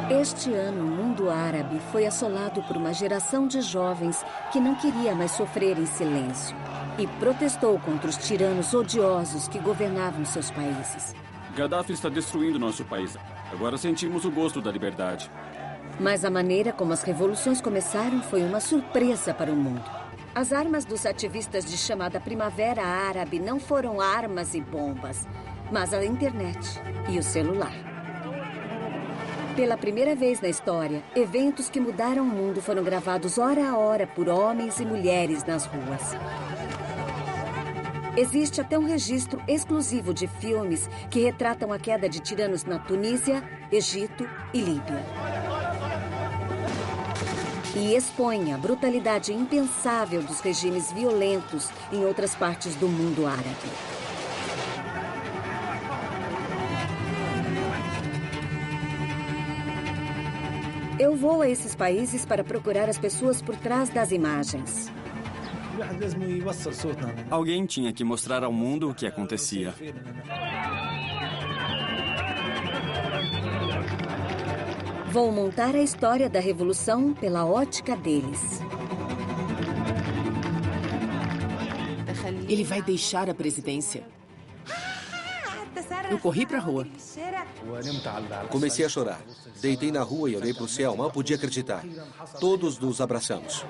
Este ano, o mundo árabe foi assolado por uma geração de jovens que não queria mais sofrer em silêncio e protestou contra os tiranos odiosos que governavam seus países. Gaddafi está destruindo nosso país. Agora sentimos o gosto da liberdade. Mas a maneira como as revoluções começaram foi uma surpresa para o mundo. As armas dos ativistas de chamada Primavera Árabe não foram armas e bombas, mas a internet e o celular. Pela primeira vez na história, eventos que mudaram o mundo foram gravados hora a hora por homens e mulheres nas ruas. Existe até um registro exclusivo de filmes que retratam a queda de tiranos na Tunísia, Egito e Líbia. E expõe a brutalidade impensável dos regimes violentos em outras partes do mundo árabe. Eu vou a esses países para procurar as pessoas por trás das imagens. Alguém tinha que mostrar ao mundo o que acontecia. Vou montar a história da revolução pela ótica deles. Ele vai deixar a presidência. Eu corri para a rua. Comecei a chorar. Deitei na rua e olhei para o céu. Mal podia acreditar. Todos nos abraçamos.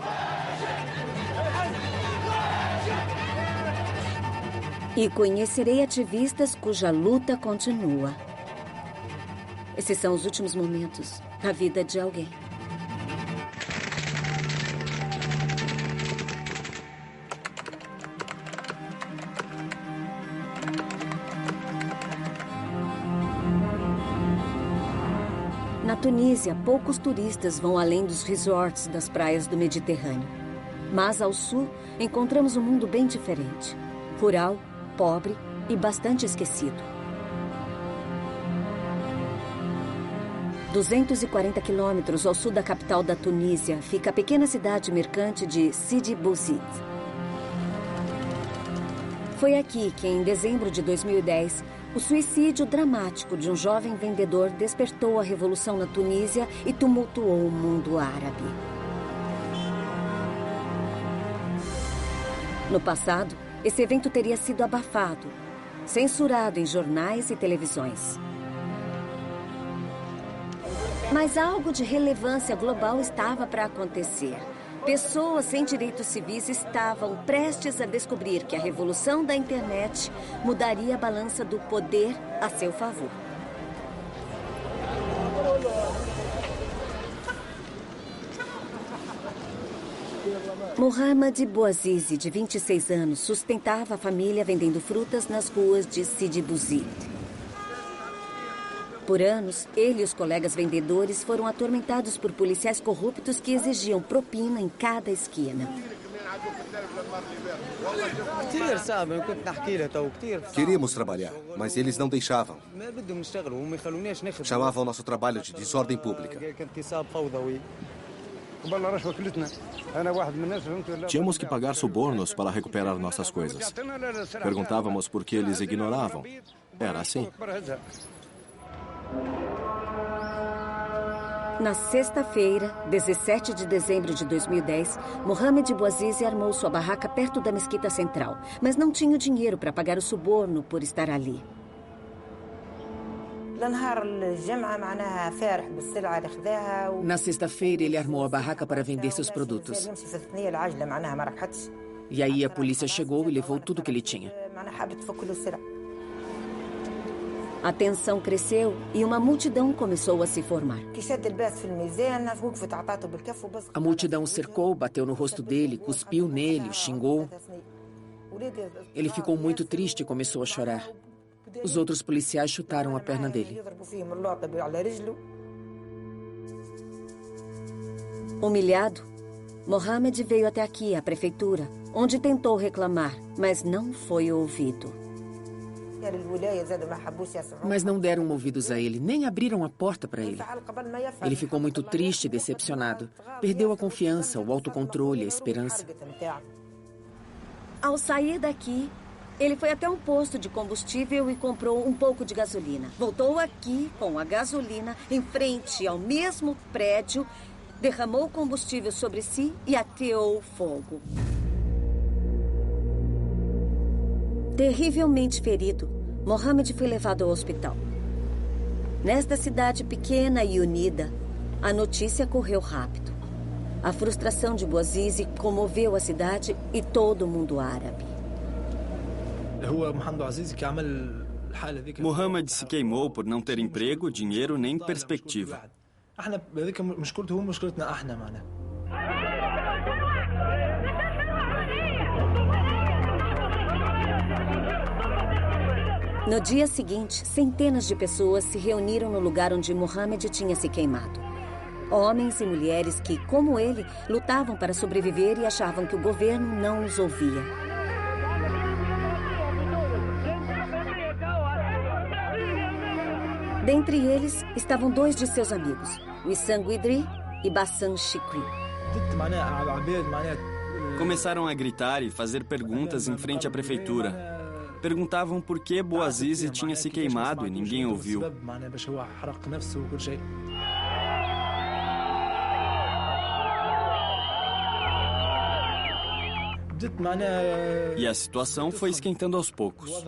E conhecerei ativistas cuja luta continua. Esses são os últimos momentos da vida de alguém. Na Tunísia, poucos turistas vão além dos resorts das praias do Mediterrâneo. Mas ao sul, encontramos um mundo bem diferente. Rural, pobre e bastante esquecido. 240 quilômetros ao sul da capital da Tunísia fica a pequena cidade mercante de Sidi Bouzid. Foi aqui que, em dezembro de 2010, o suicídio dramático de um jovem vendedor despertou a revolução na Tunísia e tumultuou o mundo árabe. No passado, esse evento teria sido abafado, censurado em jornais e televisões. Mas algo de relevância global estava para acontecer. Pessoas sem direitos civis estavam prestes a descobrir que a revolução da internet mudaria a balança do poder a seu favor. Mohamed Bouazizi, de 26 anos, sustentava a família vendendo frutas nas ruas de Sidi Bouzid. Por anos, ele e os colegas vendedores foram atormentados por policiais corruptos que exigiam propina em cada esquina. Queríamos trabalhar, mas eles não deixavam. Chamavam nosso trabalho de desordem pública. Tínhamos que pagar subornos para recuperar nossas coisas. Perguntávamos por que eles ignoravam. Era assim. Na sexta-feira, 17 de dezembro de 2010, Mohamed Bouazizi armou sua barraca perto da mesquita central, mas não tinha o dinheiro para pagar o suborno por estar ali. Na sexta-feira, ele armou a barraca para vender seus produtos. E aí a polícia chegou e levou tudo que ele tinha. A tensão cresceu e uma multidão começou a se formar. A multidão o cercou, bateu no rosto dele, cuspiu nele, o xingou. Ele ficou muito triste e começou a chorar. Os outros policiais chutaram a perna dele. Humilhado, Mohamed veio até aqui, à prefeitura, onde tentou reclamar, mas não foi ouvido. Mas não deram ouvidos a ele, nem abriram a porta para ele. Ele ficou muito triste e decepcionado. Perdeu a confiança, o autocontrole, a esperança. Ao sair daqui, Ele foi até um posto de combustível e comprou um pouco de gasolina. Voltou aqui com a gasolina em frente ao mesmo prédio, derramou combustível sobre si e ateou fogo. Terrivelmente ferido, Mohammed foi levado ao hospital. Nesta cidade pequena e unida, a notícia correu rápido. A frustração de Bouazizi comoveu a cidade e todo o mundo árabe. Mohammed se queimou por não ter emprego, dinheiro nem perspectiva. No dia seguinte, centenas de pessoas se reuniram no lugar onde Mohammed tinha se queimado. Homens e mulheres que, como ele, lutavam para sobreviver e achavam que o governo não os ouvia. Dentre eles estavam dois de seus amigos, Wissam Guidry e Bassam Chikri. Começaram a gritar e fazer perguntas em frente à prefeitura. Perguntavam por que Bouazizi tinha se queimado e ninguém ouviu. E a situação foi esquentando aos poucos.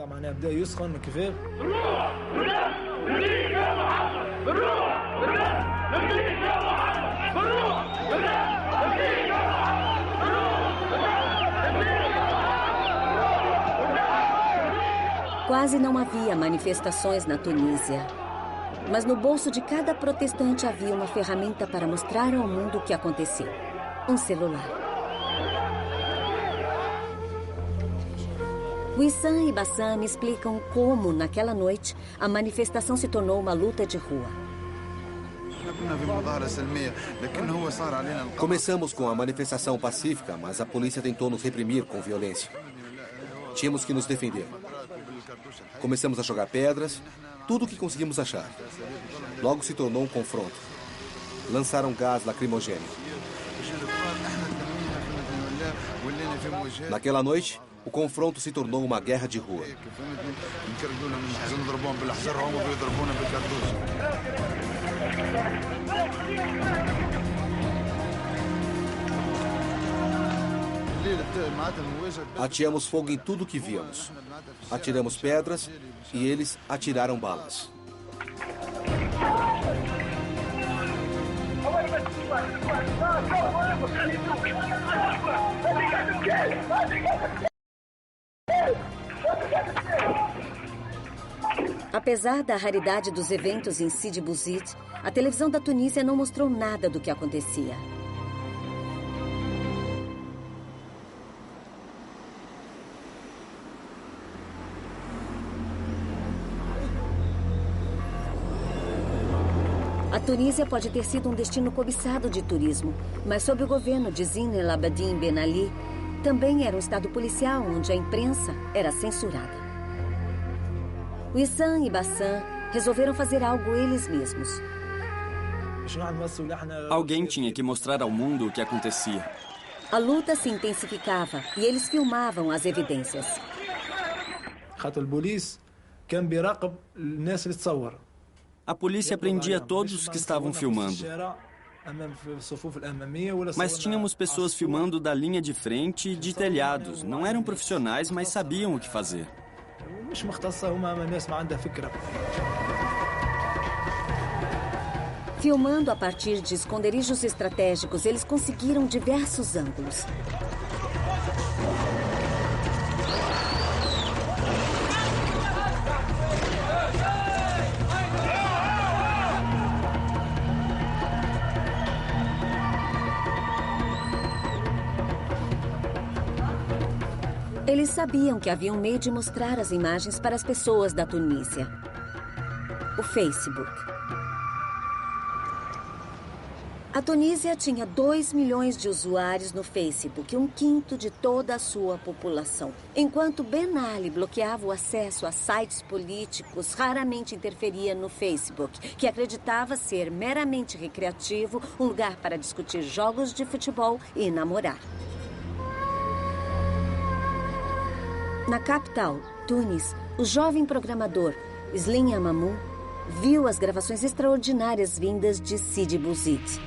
Quase não havia manifestações na Tunísia. Mas no bolso de cada protestante havia uma ferramenta para mostrar ao mundo o que aconteceu. Um celular. Wissam e Bassam me explicam como, naquela noite, a manifestação se tornou uma luta de rua. Começamos com a manifestação pacífica, mas a polícia tentou nos reprimir com violência. Tínhamos que nos defender. Começamos a jogar pedras, tudo o que conseguimos achar. Logo se tornou um confronto. Lançaram gás lacrimogêneo. Naquela noite, o confronto se tornou uma guerra de rua. Ateamos fogo em tudo que víamos. Atiramos pedras e eles atiraram balas. Apesar da raridade dos eventos em Sidi Bouzid, a televisão da Tunísia não mostrou nada do que acontecia. A Tunísia pode ter sido um destino cobiçado de turismo, mas sob o governo de Zine El Abidine Ben Ali, também era um estado policial onde a imprensa era censurada. Wissam e Bassam resolveram fazer algo eles mesmos. Alguém tinha que mostrar ao mundo o que acontecia. A luta se intensificava e eles filmavam as evidências. A polícia prendia todos que estavam filmando. Mas tínhamos pessoas filmando da linha de frente e de telhados. Não eram profissionais, mas sabiam o que fazer. Filmando a partir de esconderijos estratégicos, eles conseguiram diversos ângulos. Eles sabiam que havia um meio de mostrar as imagens para as pessoas da Tunísia. O Facebook. A Tunísia tinha 2 milhões de usuários no Facebook, 1/5 de toda a sua população. Enquanto Ben Ali bloqueava o acesso a sites políticos, raramente interferia no Facebook, que acreditava ser meramente recreativo, um lugar para discutir jogos de futebol e namorar. Na capital, Tunis, o jovem programador Slim Amamou viu as gravações extraordinárias vindas de Sidi Bouzid.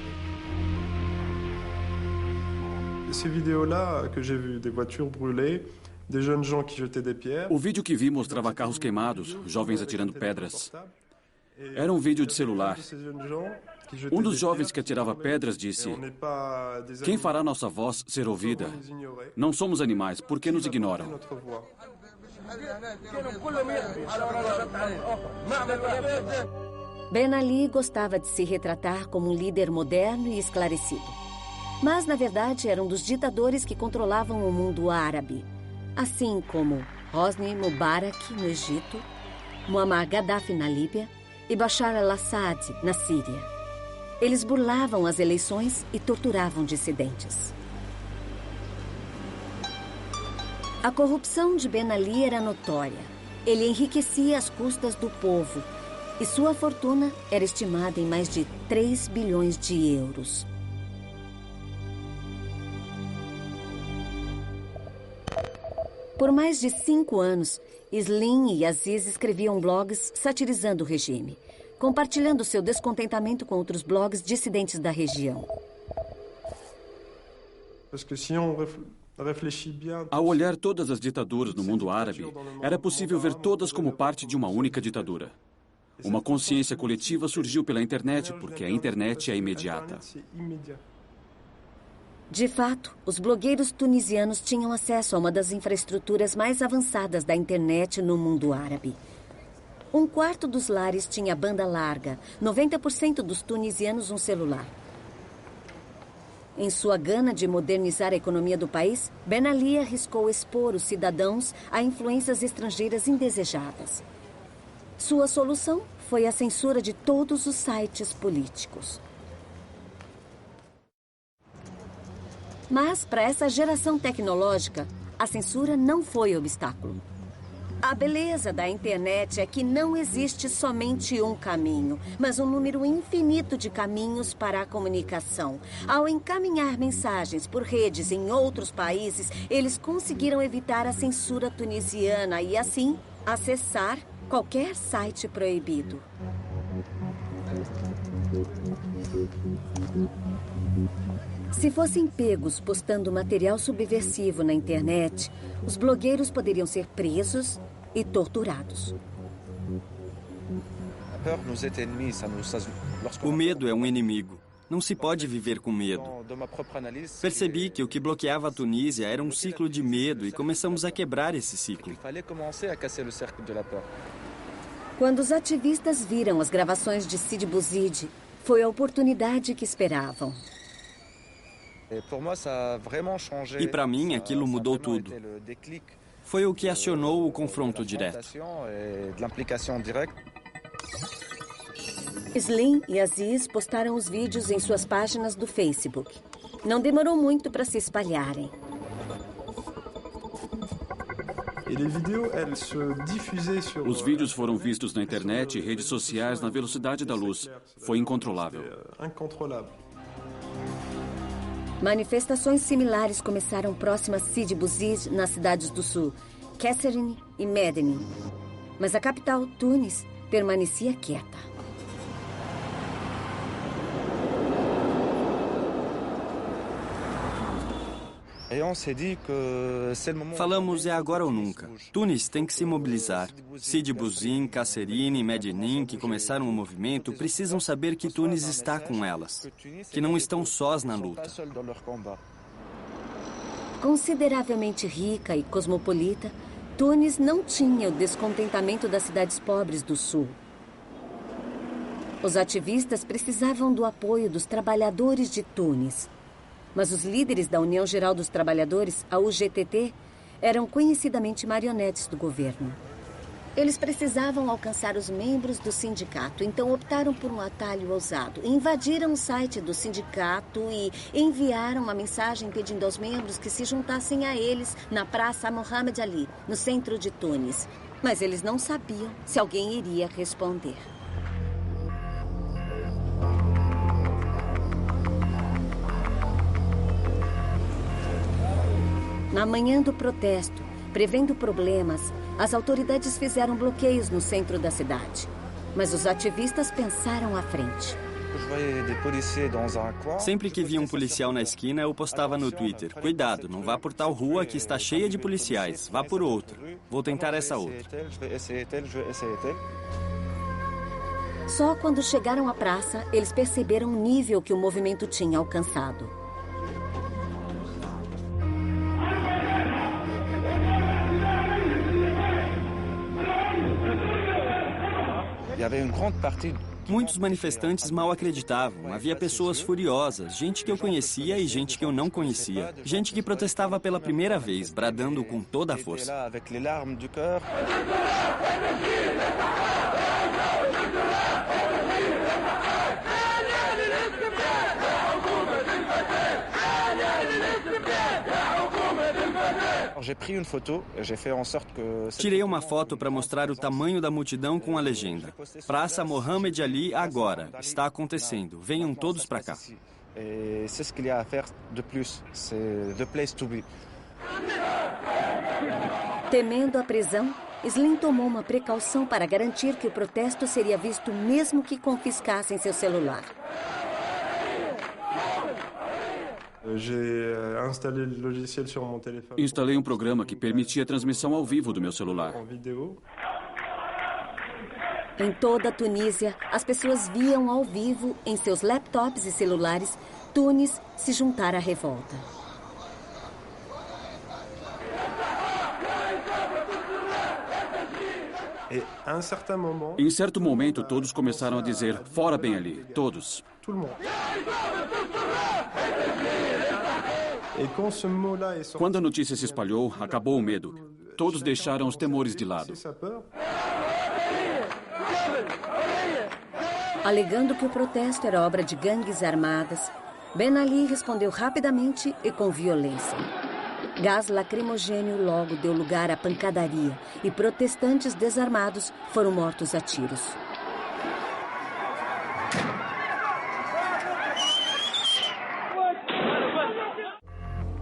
O vídeo que vi mostrava carros queimados, jovens atirando pedras. Era um vídeo de celular. Um dos jovens que atirava pedras disse: "Quem fará nossa voz ser ouvida? Não somos animais, por que nos ignoram?" Ben Ali gostava de se retratar como um líder moderno e esclarecido. Mas, na verdade, era um dos ditadores que controlavam o mundo árabe, assim como Hosni Mubarak, no Egito, Muammar Gaddafi, na Líbia, e Bashar al-Assad, na Síria. Eles burlavam as eleições e torturavam dissidentes. A corrupção de Ben Ali era notória. Ele enriquecia às custas do povo e sua fortuna era estimada em mais de 3 bilhões de euros. Por mais de 5 anos, Slim e Aziz escreviam blogs satirizando o regime, compartilhando seu descontentamento com outros blogs dissidentes da região. Ao olhar todas as ditaduras no mundo árabe, era possível ver todas como parte de uma única ditadura. Uma consciência coletiva surgiu pela internet, porque a internet é imediata. De fato, os blogueiros tunisianos tinham acesso a uma das infraestruturas mais avançadas da internet no mundo árabe. 1/4 dos lares tinha banda larga, 90% dos tunisianos um celular. Em sua gana de modernizar a economia do país, Ben Ali arriscou expor os cidadãos a influências estrangeiras indesejadas. Sua solução foi a censura de todos os sites políticos. Mas, para essa geração tecnológica, a censura não foi obstáculo. A beleza da internet é que não existe somente um caminho, mas um número infinito de caminhos para a comunicação. Ao encaminhar mensagens por redes em outros países, eles conseguiram evitar a censura tunisiana e, assim, acessar qualquer site proibido. Se fossem pegos postando material subversivo na internet, os blogueiros poderiam ser presos e torturados. O medo é um inimigo. Não se pode viver com medo. Percebi que o que bloqueava a Tunísia era um ciclo de medo e começamos a quebrar esse ciclo. Quando os ativistas viram as gravações de Sidi Bouzid, foi a oportunidade que esperavam. E para mim, aquilo mudou tudo. Foi o que acionou o confronto direto. Slim e Aziz postaram os vídeos em suas páginas do Facebook. Não demorou muito para se espalharem. Os vídeos foram vistos na internet e redes sociais na velocidade da luz. Foi incontrolável. Manifestações similares começaram próximas a Sidi Bouzid nas cidades do sul, Kasserine e Medellín. Mas a capital, Tunis, permanecia quieta. Falamos, é agora ou nunca. Tunis tem que se mobilizar. Sidi Bouzid, Kasserine e Medellín, que começaram o movimento, precisam saber que Tunis está com elas, que não estão sós na luta. Consideravelmente rica e cosmopolita, Tunis não tinha o descontentamento das cidades pobres do sul. Os ativistas precisavam do apoio dos trabalhadores de Tunis. Mas os líderes da União Geral dos Trabalhadores, a UGTT, eram conhecidamente marionetes do governo. Eles precisavam alcançar os membros do sindicato, então optaram por um atalho ousado. Invadiram o site do sindicato e enviaram uma mensagem pedindo aos membros que se juntassem a eles na Praça Mohamed Ali, no centro de Tunis. Mas eles não sabiam se alguém iria responder. Na manhã do protesto, Prevendo problemas, as autoridades fizeram bloqueios no centro da cidade. Mas os ativistas pensaram à frente. Sempre que via um policial na esquina, eu postava no Twitter: cuidado, não vá por tal rua que está cheia de policiais, vá por outra. Vou tentar essa outra. Só quando chegaram à praça, eles perceberam o nível que o movimento tinha alcançado. Muitos manifestantes mal acreditavam. Havia pessoas furiosas, gente que eu conhecia e gente que eu não conhecia. Gente que protestava pela primeira vez, bradando com toda a força. Tirei uma foto para mostrar o tamanho da multidão com a legenda: Praça Mohamed Ali agora. Está acontecendo. Venham todos para cá. Temendo a prisão, Slim tomou uma precaução para garantir que o protesto seria visto mesmo que confiscassem seu celular. Instalei um programa que permitia a transmissão ao vivo do meu celular. Em toda a Tunísia, as pessoas viam ao vivo, em seus laptops e celulares, Tunis se juntar à revolta. Em certo momento, todos começaram a dizer: fora bem ali, todos. Quando a notícia se espalhou, acabou o medo. Todos deixaram os temores de lado. Alegando que o protesto era obra de gangues armadas, Ben Ali respondeu rapidamente e com violência. Gás lacrimogêneo logo deu lugar à pancadaria e protestantes desarmados foram mortos a tiros.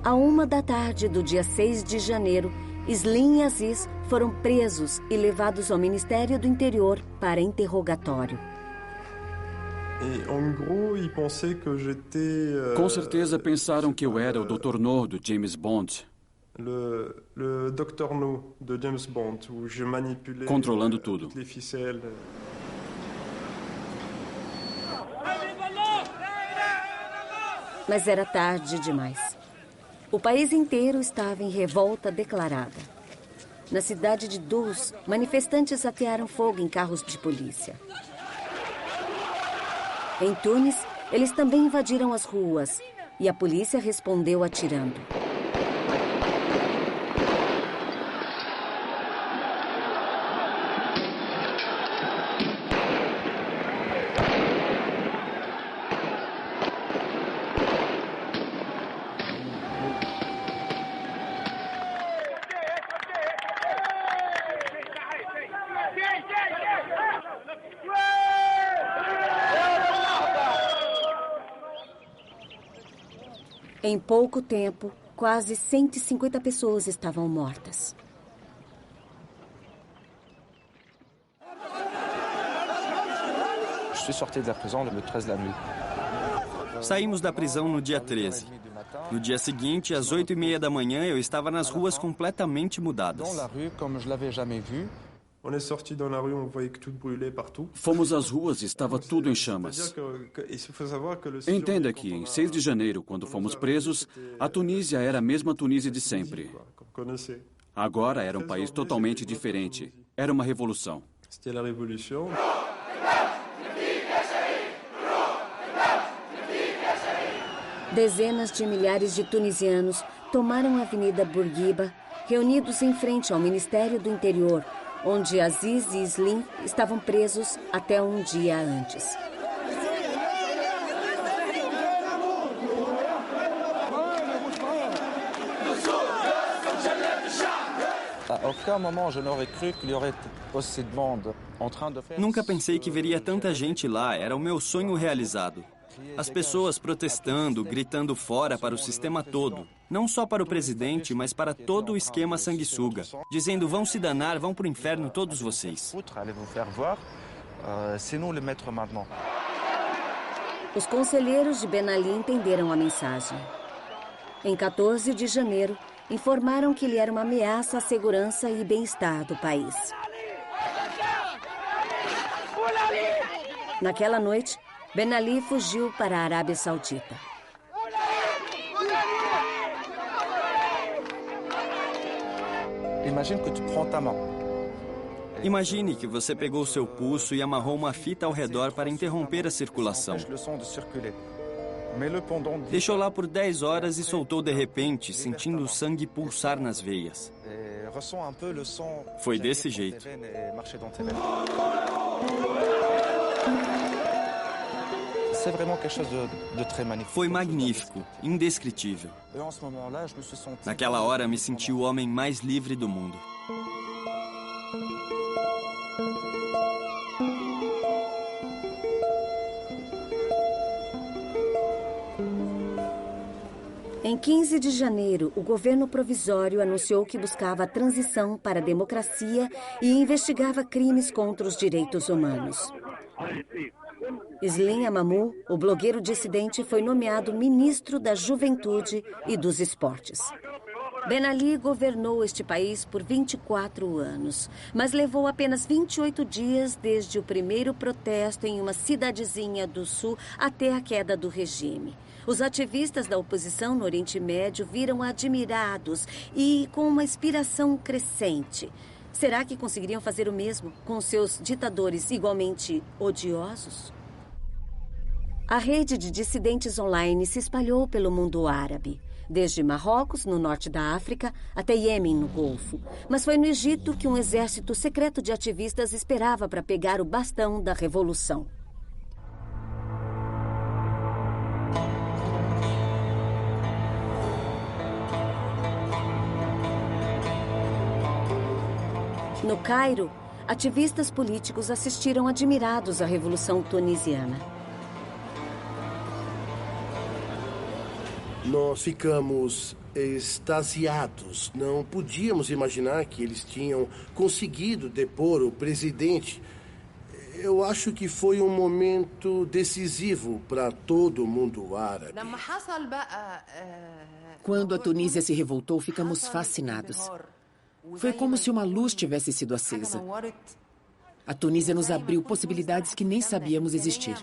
À 1h do dia 6 de janeiro, Slim e Aziz foram presos e levados ao Ministério do Interior para interrogatório. Com certeza pensaram que eu era o Dr. No do James Bond. Controlando tudo. Mas era tarde demais. O país inteiro estava em revolta declarada. Na cidade de Dous, manifestantes atearam fogo em carros de polícia. Em Tunis, eles também invadiram as ruas e a polícia respondeu atirando. Em pouco tempo, quase 150 pessoas estavam mortas. Saímos da prisão no dia 13. No dia seguinte, às 8h30 da manhã, eu estava nas ruas completamente mudadas. Fomos às ruas e estava tudo em chamas. Entenda que, em 6 de janeiro, quando fomos presos, a Tunísia era a mesma Tunísia de sempre. Agora era um país totalmente diferente. Era uma revolução. Dezenas de milhares de tunisianos tomaram a Avenida Bourguiba, reunidos em frente ao Ministério do Interior, onde Aziz e Slim estavam presos até um dia antes. Nunca pensei que veria tanta gente lá. Era o meu sonho realizado. As pessoas protestando, gritando fora para o sistema todo. Não só para o presidente, mas para todo o esquema sanguessuga. Dizendo, vão se danar, vão para o inferno todos vocês. Os conselheiros de Ben Ali entenderam a mensagem. Em 14 de janeiro, informaram que ele era uma ameaça à segurança e bem-estar do país. Naquela noite, Ben Ali fugiu para a Arábia Saudita. Imagine que você pegou seu pulso e amarrou uma fita ao redor para interromper a circulação. Deixou lá por 10 horas e soltou de repente, sentindo o sangue pulsar nas veias. Foi desse jeito. Foi magnífico, indescritível. Naquela hora, me senti o homem mais livre do mundo. Em 15 de janeiro, o governo provisório anunciou que buscava a transição para a democracia e investigava crimes contra os direitos humanos. Slim Amamou, o blogueiro dissidente, foi nomeado ministro da Juventude e dos Esportes. Ben Ali governou este país por 24 anos, mas levou apenas 28 dias desde o primeiro protesto em uma cidadezinha do sul até a queda do regime. Os ativistas da oposição no Oriente Médio viram admirados e com uma inspiração crescente. Será que conseguiriam fazer o mesmo com seus ditadores igualmente odiosos? A rede de dissidentes online se espalhou pelo mundo árabe, desde Marrocos, no norte da África, até Iêmen, no Golfo. Mas foi no Egito que um exército secreto de ativistas esperava para pegar o bastão da revolução. No Cairo, ativistas políticos assistiram admirados à Revolução Tunisiana. Nós ficamos extasiados. Não podíamos imaginar que eles tinham conseguido depor o presidente. Eu acho que foi um momento decisivo para todo o mundo árabe. Quando a Tunísia se revoltou, ficamos fascinados. Foi como se uma luz tivesse sido acesa. A Tunísia nos abriu possibilidades que nem sabíamos existir.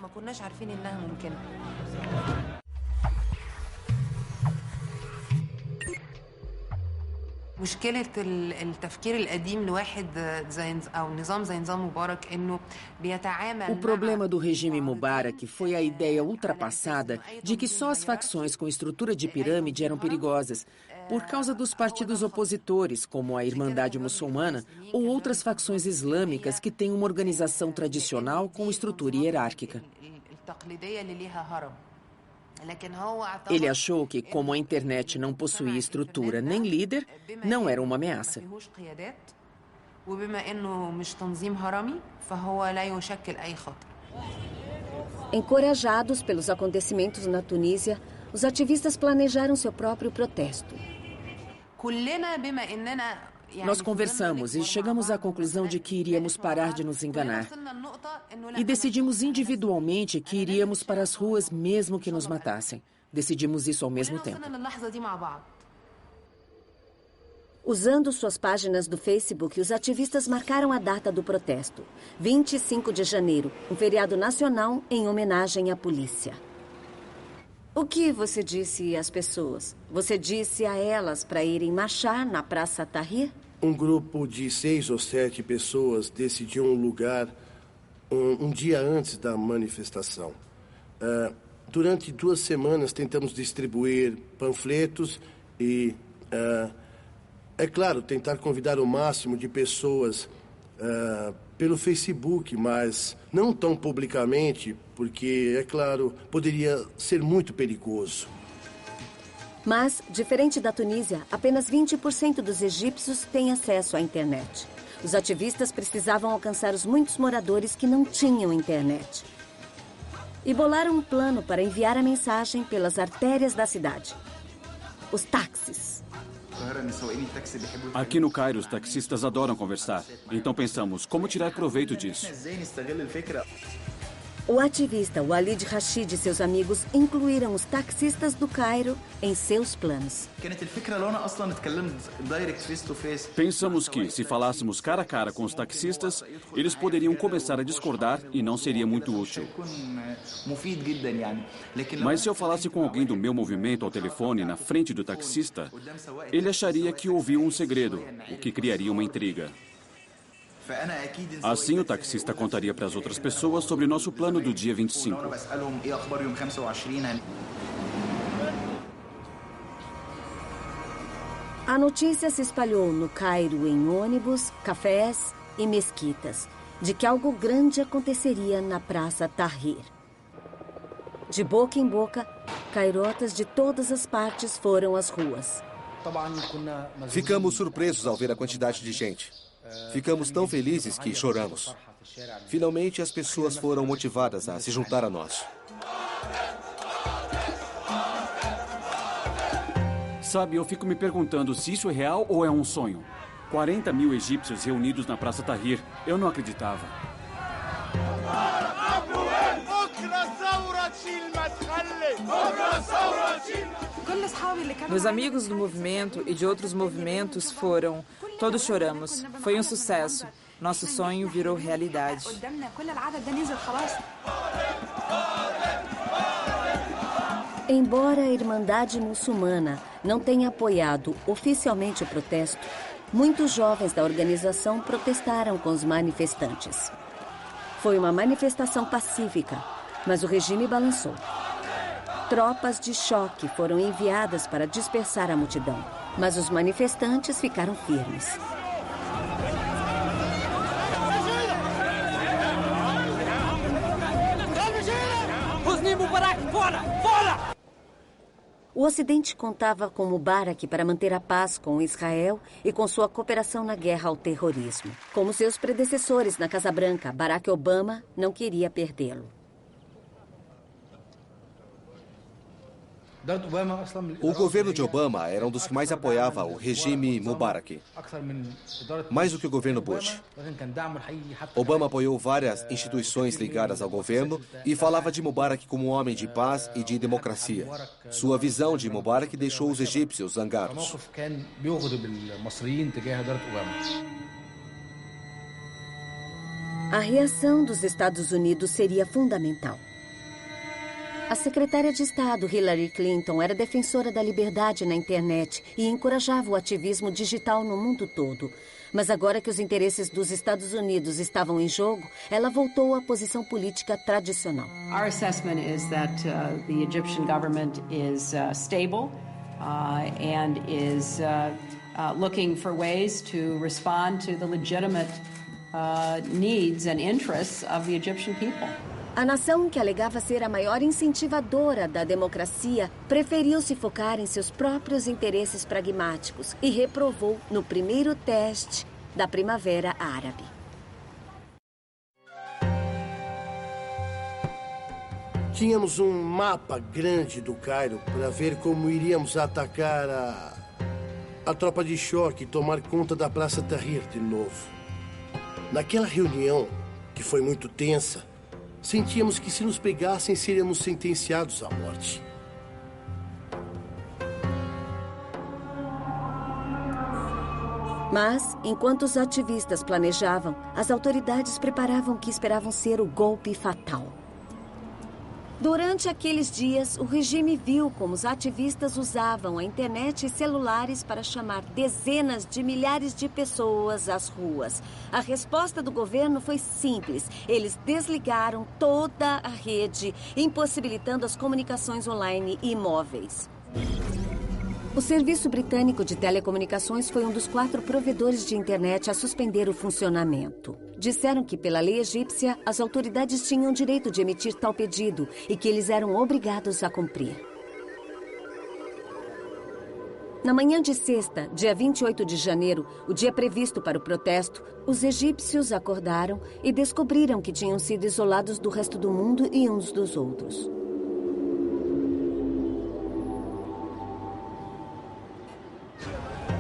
O problema do regime Mubarak foi a ideia ultrapassada de que só as facções com estrutura de pirâmide eram perigosas, por causa dos partidos opositores, como a Irmandade Muçulmana, ou outras facções islâmicas que têm uma organização tradicional com estrutura hierárquica. Ele achou que, como a internet não possuía estrutura nem líder, não era uma ameaça. Encorajados pelos acontecimentos na Tunísia, os ativistas planejaram seu próprio protesto. Nós conversamos e chegamos à conclusão de que iríamos parar de nos enganar. E decidimos individualmente que iríamos para as ruas mesmo que nos matassem. Decidimos isso ao mesmo tempo. Usando suas páginas do Facebook, os ativistas marcaram a data do protesto, 25 de janeiro, um feriado nacional em homenagem à polícia. O que você disse às pessoas? Você disse a elas para irem marchar na Praça Tahrir? Um grupo de 6 ou 7 pessoas decidiu um lugar um dia antes da manifestação. Durante 2 semanas tentamos distribuir panfletos e, é claro, tentar convidar o máximo de pessoas pelo Facebook, mas não tão publicamente, porque, é claro, poderia ser muito perigoso. Mas, diferente da Tunísia, apenas 20% dos egípcios têm acesso à internet. Os ativistas precisavam alcançar os muitos moradores que não tinham internet. e bolaram um plano para enviar a mensagem pelas artérias da cidade. Os táxis. Aqui no Cairo, os taxistas adoram conversar. Então pensamos, como tirar proveito disso? O ativista Walid Rashid e seus amigos incluíram os taxistas do Cairo em seus planos. Pensamos que, se falássemos cara a cara com os taxistas, eles poderiam começar a discordar e não seria muito útil. Mas se eu falasse com alguém do meu movimento ao telefone na frente do taxista, ele acharia que ouviu um segredo, o que criaria uma intriga. Assim, o taxista contaria para as outras pessoas sobre nosso plano do dia 25. A notícia se espalhou no Cairo em ônibus, cafés e mesquitas, de que algo grande aconteceria na Praça Tahrir. De boca em boca, cairotas de todas as partes foram às ruas. Ficamos surpresos ao ver a quantidade de gente. Ficamos tão felizes que choramos. Finalmente, as pessoas foram motivadas a se juntar a nós. Sabe, eu fico me perguntando se isso é real ou é um sonho. 40 mil egípcios reunidos na Praça Tahrir. Eu não acreditava. Meus amigos do movimento e de outros movimentos foram... Todos choramos. Foi um sucesso. Nosso sonho virou realidade. Embora a Irmandade Muçulmana não tenha apoiado oficialmente o protesto, muitos jovens da organização protestaram com os manifestantes. Foi uma manifestação pacífica, mas o regime balançou. Tropas de choque foram enviadas para dispersar a multidão, mas os manifestantes ficaram firmes. O Ocidente contava com Mubarak para manter a paz com Israel e com sua cooperação na guerra ao terrorismo. Como seus predecessores na Casa Branca, Barack Obama não queria perdê-lo. O governo de Obama era um dos que mais apoiava o regime Mubarak, mais do que o governo Bush. Obama apoiou várias instituições ligadas ao governo e falava de Mubarak como um homem de paz e de democracia. Sua visão de Mubarak deixou os egípcios zangados. A reação dos Estados Unidos seria fundamental. A secretária de Estado, Hillary Clinton, era defensora da liberdade na internet e encorajava o ativismo digital no mundo todo. Mas agora que os interesses dos Estados Unidos estavam em jogo, ela voltou à posição política tradicional. Our assessment is that the Egyptian government is stable and is looking for ways to respond to the legitimate needs and interests of the Egyptian people. A nação, que alegava ser a maior incentivadora da democracia, preferiu se focar em seus próprios interesses pragmáticos e reprovou no primeiro teste da Primavera Árabe. Tínhamos um mapa grande do Cairo para ver como iríamos atacar a tropa de choque e tomar conta da Praça Tahrir de novo. Naquela reunião, que foi muito tensa, sentíamos que se nos pegassem, seríamos sentenciados à morte. Mas, enquanto os ativistas planejavam, as autoridades preparavam o que esperavam ser o golpe fatal. Durante aqueles dias, o regime viu como os ativistas usavam a internet e celulares para chamar dezenas de milhares de pessoas às ruas. A resposta do governo foi simples. Eles desligaram toda a rede, impossibilitando as comunicações online e móveis. O Serviço Britânico de Telecomunicações foi um dos 4 provedores de internet a suspender o funcionamento. Disseram que, pela lei egípcia, as autoridades tinham direito de emitir tal pedido e que eles eram obrigados a cumprir. Na manhã de sexta, dia 28 de janeiro, o dia previsto para o protesto, os egípcios acordaram e descobriram que tinham sido isolados do resto do mundo e uns dos outros.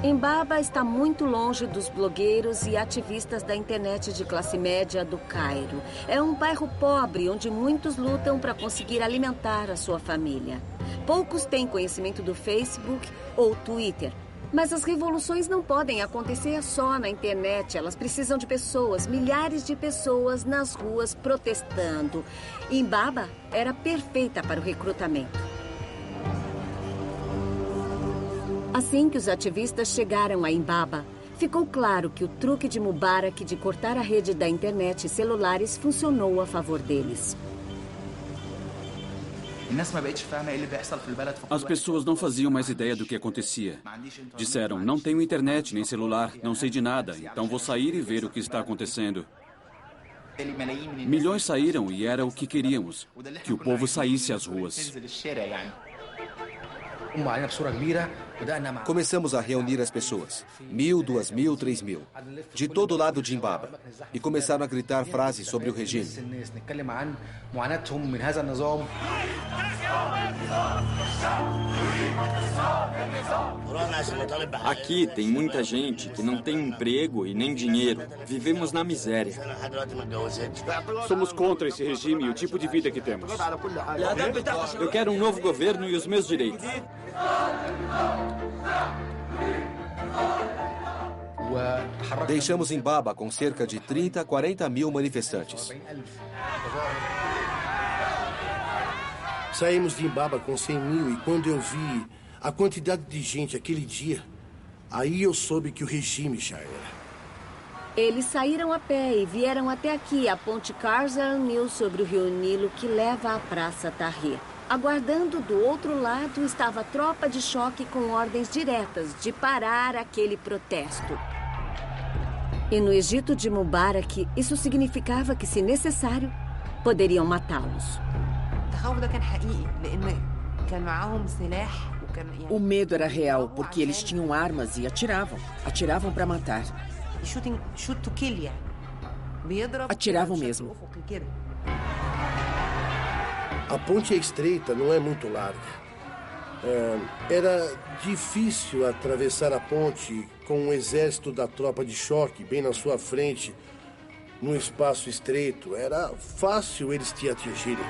Embaba está muito longe dos blogueiros e ativistas da internet de classe média do Cairo. É um bairro pobre onde muitos lutam para conseguir alimentar a sua família. Poucos têm conhecimento do Facebook ou Twitter. Mas as revoluções não podem acontecer só na internet. Elas precisam de pessoas, milhares de pessoas nas ruas protestando. Embaba era perfeita para o recrutamento. Assim que os ativistas chegaram a Embaba, ficou claro que o truque de Mubarak de cortar a rede da internet e celulares funcionou a favor deles. As pessoas não faziam mais ideia do que acontecia. Disseram, não tenho internet nem celular, não sei de nada, então vou sair e ver o que está acontecendo. Milhões saíram e era o que queríamos, que o povo saísse às ruas. Começamos a reunir as pessoas, 1.000, 2.000, 3.000, de todo lado de Embaba, e começaram a gritar frases sobre o regime. Aqui tem muita gente que não tem emprego e nem dinheiro. Vivemos na miséria. Somos contra esse regime e o tipo de vida que temos. Eu quero um novo governo e os meus direitos. Deixamos Embaba com cerca de 30, 40 mil manifestantes. Saímos de Embaba com 100 mil e quando eu vi a quantidade de gente aquele dia, aí eu soube que o regime já era. Eles saíram a pé e vieram até aqui, a ponte Karzar Nil sobre o rio Nilo que leva à Praça Tahrir. Aguardando do outro lado estava a tropa de choque com ordens diretas de parar aquele protesto. E no Egito de Mubarak, isso significava que, se necessário, poderiam matá-los. O medo era real, porque eles tinham armas e atiravam. Atiravam para matar. Atiravam mesmo. A ponte é estreita, não é muito larga. Era difícil atravessar a ponte com um exército da tropa de choque bem na sua frente, num espaço estreito. Era fácil eles te atingirem.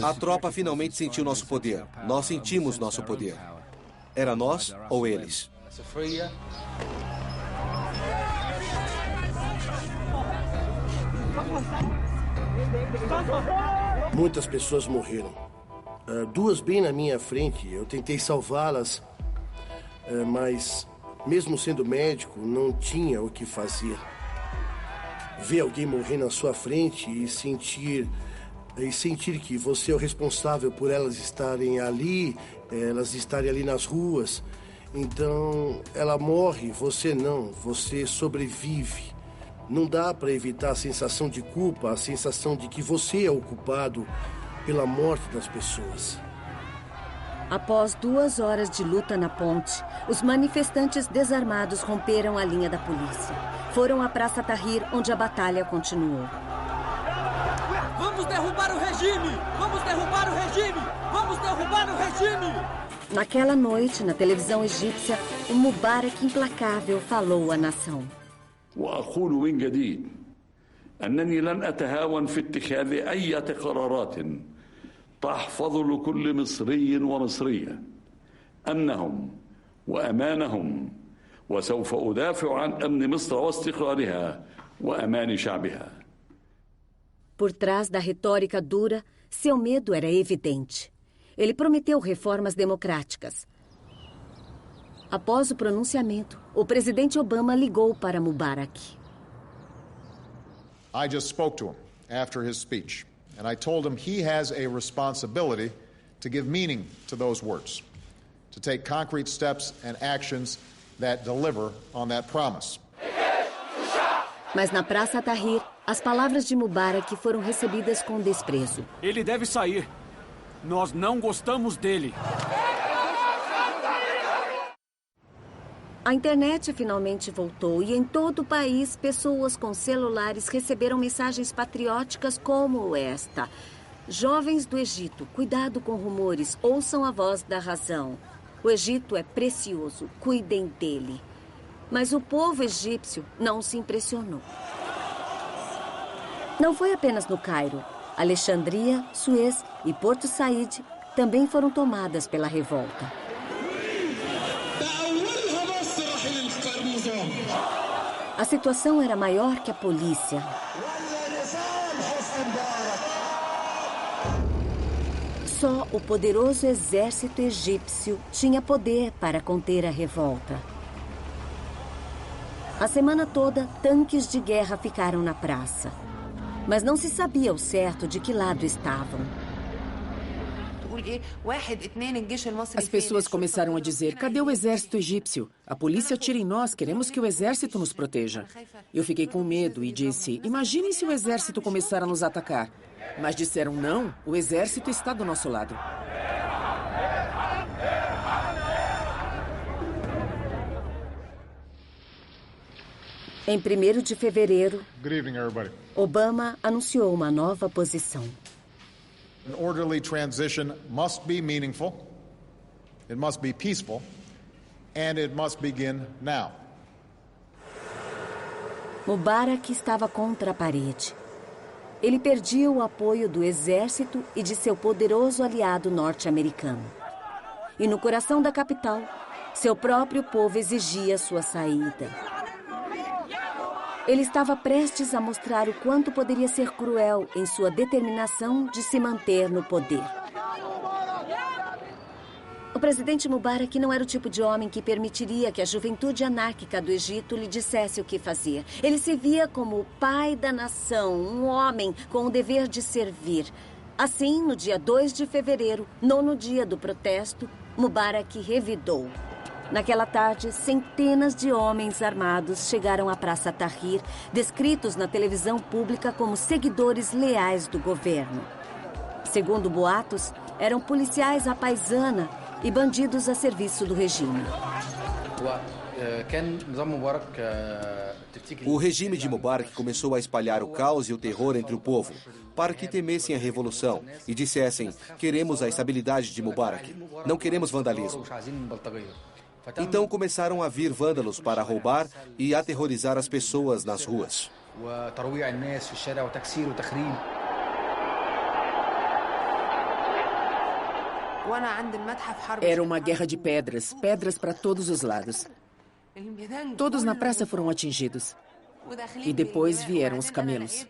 A tropa finalmente sentiu nosso poder. Nós sentimos nosso poder. Era nós ou eles. Muitas pessoas morreram. Duas bem na minha frente. Eu tentei salvá-las, mas, mesmo sendo médico, não tinha o que fazer. Ver alguém morrer na sua frente e sentir que você é o responsável por elas estarem ali nas ruas. Então, ela morre, você não, você sobrevive. Não dá para evitar a sensação de culpa, a sensação de que você é o culpado pela morte das pessoas. Após 2 horas de luta na ponte, os manifestantes desarmados romperam a linha da polícia. Foram à Praça Tahrir, onde a batalha continuou. Vamos derrubar o regime! Vamos derrubar o regime! Vamos derrubar o regime! Naquela noite, na televisão egípcia, o Mubarak implacável falou à nação. وأقول من جديد أنني لن أتهاون في اتخاذ أي قرارات تحفظ لكل مصري ومصرية أمنهم وأمانهم وسوف أدافع عن أمن مصر واستقرارها وأمان شعبها. Por trás da retórica dura, seu medo era evidente. Ele prometeu reformas democráticas. Após o pronunciamento, o presidente Obama ligou para Mubarak. I just spoke to him after his speech, and I told him he has a responsibility to give meaning to those words, to take concrete steps and actions that deliver on that promise. Mas na Praça Tahrir, As palavras de Mubarak foram recebidas com desprezo. Ele deve sair. Nós não gostamos dele. A internet finalmente voltou e em todo o país, pessoas com celulares receberam mensagens patrióticas como esta. Jovens do Egito, cuidado com rumores, ouçam a voz da razão. O Egito é precioso, cuidem dele. Mas o povo egípcio não se impressionou. Não foi apenas no Cairo. Alexandria, Suez e Porto Said também foram tomadas pela revolta. A situação era maior que a polícia. Só o poderoso exército egípcio tinha poder para conter a revolta. A semana toda, tanques de guerra ficaram na praça. Mas não se sabia ao certo de que lado estavam. As pessoas começaram a dizer, cadê o exército egípcio? A polícia atira em nós, queremos que o exército nos proteja. Eu fiquei com medo e disse, imaginem se o exército começar a nos atacar. Mas disseram, não, o exército está do nosso lado. Em 1º de fevereiro, Good evening, everybody. Obama anunciou uma nova posição. An orderly transition must be meaningful, it must be peaceful, and it must begin now. Mubarak estava contra a parede. Ele perdia o apoio do exército e de seu poderoso aliado norte-americano. E no coração da capital, seu próprio povo exigia sua saída. Ele estava prestes a mostrar o quanto poderia ser cruel em sua determinação de se manter no poder. O presidente Mubarak não era o tipo de homem que permitiria que a juventude anárquica do Egito lhe dissesse o que fazer. Ele se via como o pai da nação, um homem com o dever de servir. Assim, no dia 2 de fevereiro, nono dia do protesto, Mubarak revidou. Naquela tarde, centenas de homens armados chegaram à Praça Tahrir, descritos na televisão pública como seguidores leais do governo. Segundo boatos, eram policiais à paisana e bandidos a serviço do regime. O regime de Mubarak começou a espalhar o caos e o terror entre o povo, para que temessem a revolução e dissessem, queremos a estabilidade de Mubarak, não queremos vandalismo. Então começaram a vir vândalos para roubar e aterrorizar as pessoas nas ruas. Era uma guerra de pedras, pedras para todos os lados. Todos na praça foram atingidos. E depois vieram os camelos.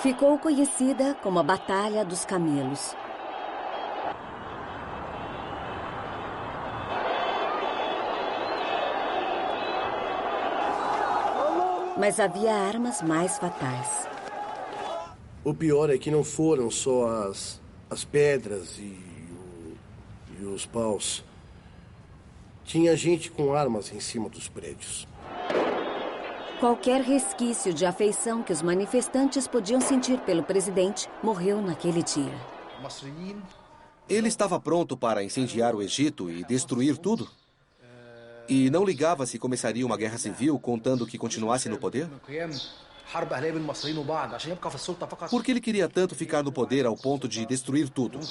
Ficou conhecida como a Batalha dos Camelos. Mas havia armas mais fatais. O pior é que não foram só as pedras e os paus. Tinha gente com armas em cima dos prédios. Qualquer resquício de afeição que os manifestantes podiam sentir pelo presidente morreu naquele dia. Ele estava pronto para incendiar o Egito e destruir tudo? E não ligava se começaria uma guerra civil, contando que continuasse no poder? Por que ele queria tanto ficar no poder ao ponto de destruir tudo?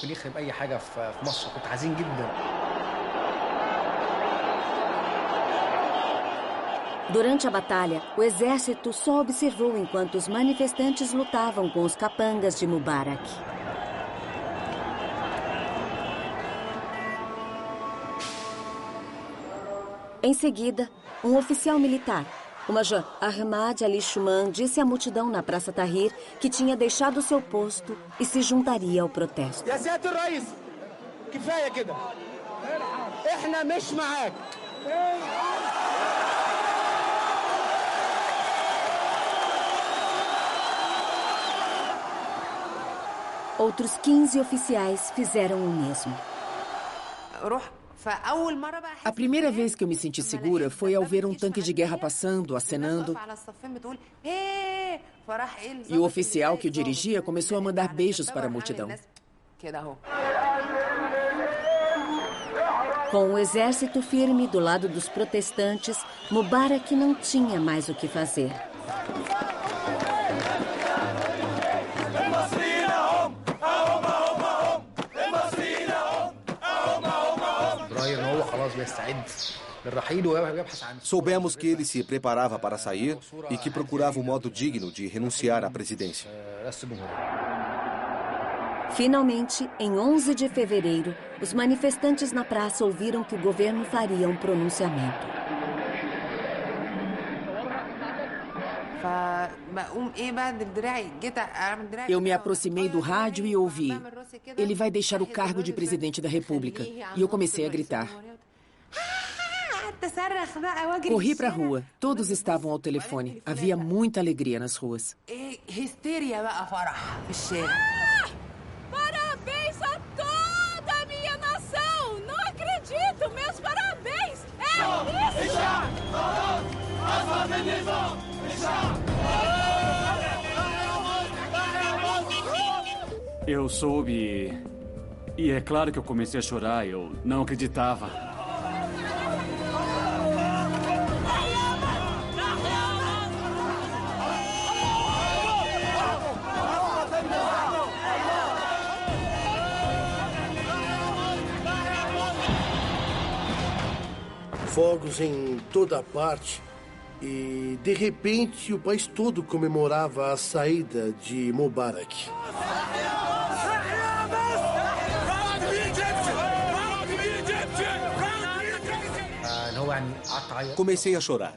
Durante a batalha, o exército só observou enquanto os manifestantes lutavam com os capangas de Mubarak. Em seguida, um oficial militar, o major Ahmad Ali Shuman, disse à multidão na Praça Tahrir que tinha deixado seu posto e se juntaria ao protesto. Outros 15 oficiais fizeram o mesmo. A primeira vez que eu me senti segura foi ao ver um tanque de guerra passando, acenando. E o oficial que o dirigia começou a mandar beijos para a multidão. Com o exército firme do lado dos protestantes, Mubarak não tinha mais o que fazer. Soubemos que ele se preparava para sair e que procurava um modo digno de renunciar à presidência. Finalmente, em 11 de fevereiro, os manifestantes na praça ouviram que o governo faria um pronunciamento. Eu me aproximei do rádio e ouvi: ele vai deixar o cargo de presidente da República. E eu comecei a gritar. Corri para a rua. Todos estavam ao telefone. Havia muita alegria nas ruas. Parabéns a toda a minha nação! Não acredito! Meus parabéns! É isso! Eu soube e é claro que eu comecei a chorar. Eu não acreditava. Fogos em toda parte e, de repente, o país todo comemorava a saída de Mubarak. Comecei a chorar.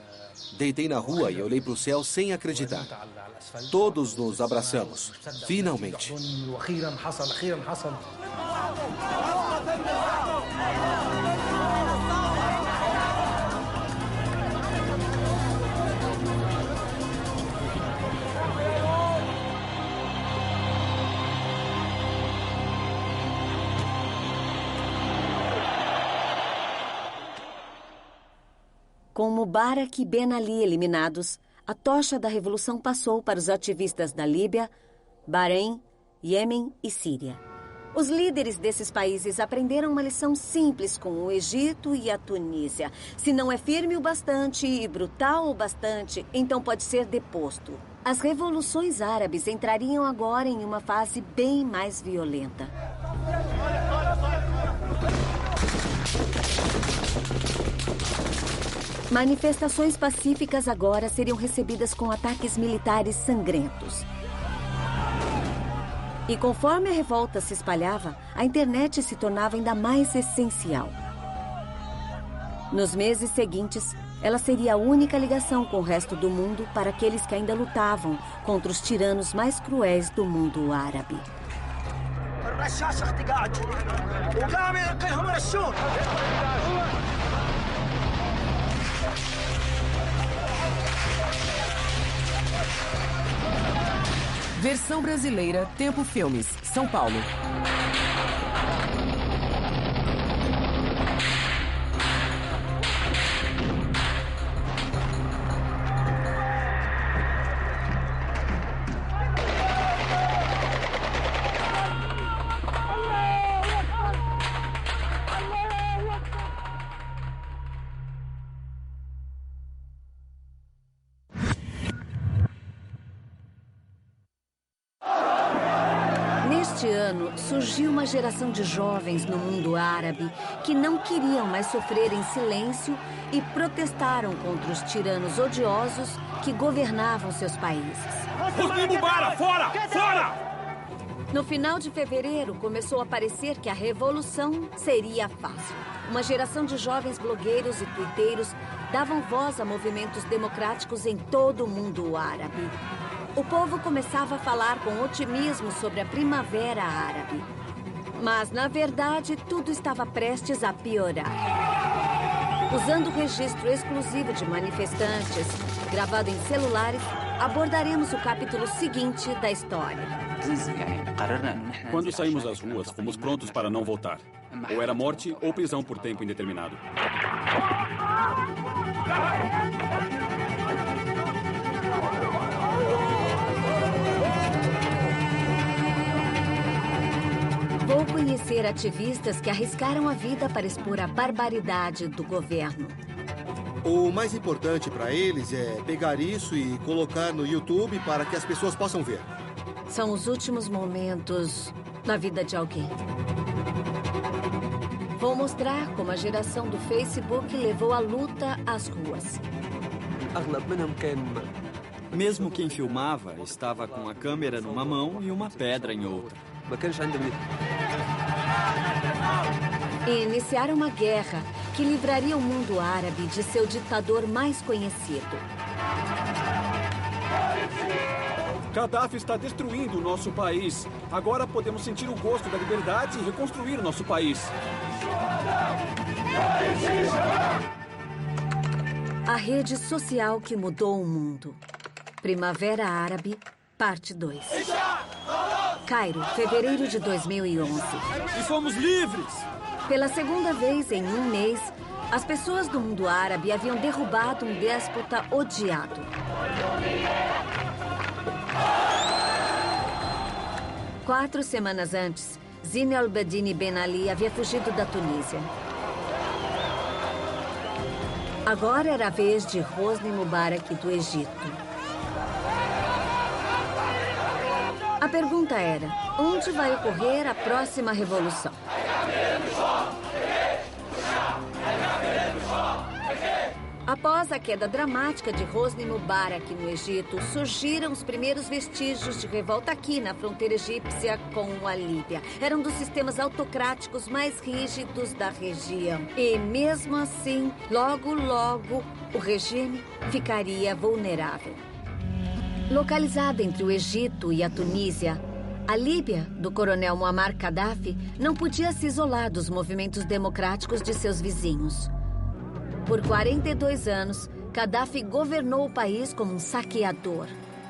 Deitei na rua e olhei para o céu sem acreditar. Todos nos abraçamos. Finalmente. Com Mubarak e Ben Ali eliminados, a tocha da revolução passou para os ativistas da Líbia, Bahrein, Iêmen e Síria. Os líderes desses países aprenderam uma lição simples com o Egito e a Tunísia. Se não é firme o bastante e brutal o bastante, então pode ser deposto. As revoluções árabes entrariam agora em uma fase bem mais violenta. Manifestações pacíficas agora seriam recebidas com ataques militares sangrentos. E conforme a revolta se espalhava, a internet se tornava ainda mais essencial. Nos meses seguintes, ela seria a única ligação com o resto do mundo para aqueles que ainda lutavam contra os tiranos mais cruéis do mundo árabe. Versão brasileira, Tempo Filmes, São Paulo. Neste ano, surgiu uma geração de jovens no mundo árabe que não queriam mais sofrer em silêncio e protestaram contra os tiranos odiosos que governavam seus países. Hosni Mubarak, fora! Fora! No final de fevereiro, começou a parecer que a revolução seria fácil. Uma geração de jovens blogueiros e tuiteiros davam voz a movimentos democráticos em todo o mundo árabe. O povo começava a falar com otimismo sobre a Primavera Árabe. Mas, na verdade, tudo estava prestes a piorar. Usando o registro exclusivo de manifestantes, gravado em celulares, abordaremos o capítulo seguinte da história. Quando saímos às ruas, fomos prontos para não voltar. Ou era morte ou prisão por tempo indeterminado. Vou conhecer ativistas que arriscaram a vida para expor a barbaridade do governo. O mais importante para eles é pegar isso e colocar no YouTube para que as pessoas possam ver. São os últimos momentos na vida de alguém. Vou mostrar como a geração do Facebook levou a luta às ruas. Mesmo quem filmava estava com a câmera numa mão e uma pedra em outra. E iniciaram uma guerra que livraria o mundo árabe de seu ditador mais conhecido. Gaddafi está destruindo o nosso país. Agora podemos sentir o gosto da liberdade e reconstruir nosso país. A rede social que mudou o mundo. Primavera Árabe, parte 2. Cairo, fevereiro de 2011. E fomos livres! Pela segunda vez em um mês, as pessoas do mundo árabe haviam derrubado um déspota odiado. Quatro semanas antes, Zine al-Abidine Ben Ali havia fugido da Tunísia. Agora era a vez de Hosni Mubarak do Egito. A pergunta era, onde vai ocorrer a próxima revolução? Após a queda dramática de Hosni Mubarak no Egito, surgiram os primeiros vestígios de revolta aqui na fronteira egípcia com a Líbia. Era um dos sistemas autocráticos mais rígidos da região. E mesmo assim, logo, o regime ficaria vulnerável. Localizada entre o Egito e a Tunísia, a Líbia, do coronel Muammar Gaddafi, não podia se isolar dos movimentos democráticos de seus vizinhos. Por 42 anos, Gaddafi governou o país como um saqueador,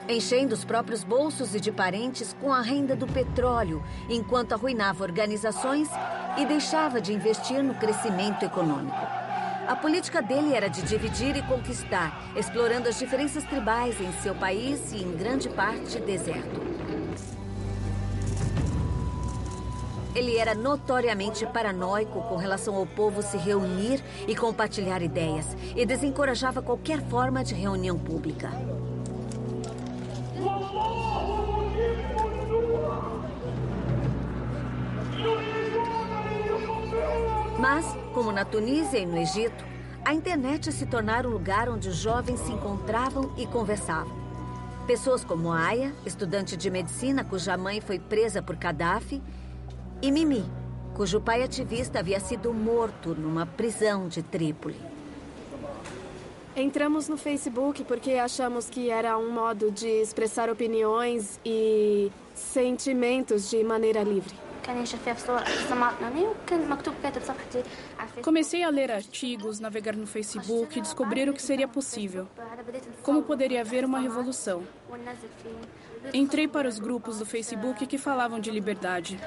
enchendo os próprios bolsos e de parentes com a renda do petróleo, enquanto arruinava organizações e deixava de investir no crescimento econômico. A política dele era de dividir e conquistar, explorando as diferenças tribais em seu país e, em grande parte, deserto. Ele era notoriamente paranoico com relação ao povo se reunir e compartilhar ideias, e desencorajava qualquer forma de reunião pública. Mas, como na Tunísia e no Egito, a internet se tornara um lugar onde os jovens se encontravam e conversavam. Pessoas como Aya, estudante de medicina cuja mãe foi presa por Gaddafi, e Mimi, cujo pai ativista havia sido morto numa prisão de Trípoli. Entramos no Facebook porque achamos que era um modo de expressar opiniões e sentimentos de maneira livre. Comecei a ler artigos, navegar no Facebook e descobrir o que seria possível. Como poderia haver uma revolução. Entrei para os grupos do Facebook que falavam de liberdade.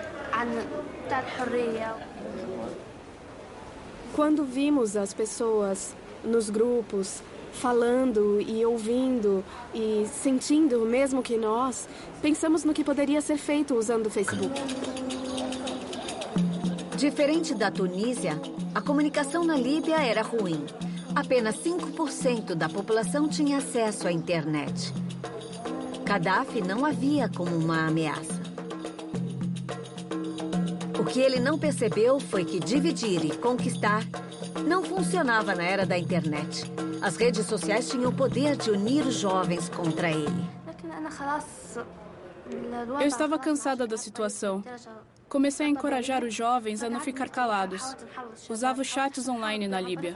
Quando vimos as pessoas nos grupos falando e ouvindo e sentindo o mesmo que nós, pensamos no que poderia ser feito usando o Facebook. Diferente da Tunísia, a comunicação na Líbia era ruim. Apenas 5% da população tinha acesso à internet. Gaddafi não a via como uma ameaça. O que ele não percebeu foi que dividir e conquistar não funcionava na era da internet. As redes sociais tinham o poder de unir os jovens contra ele. Eu estava cansada da situação. Comecei a encorajar os jovens a não ficar calados. Usava os chats online na Líbia.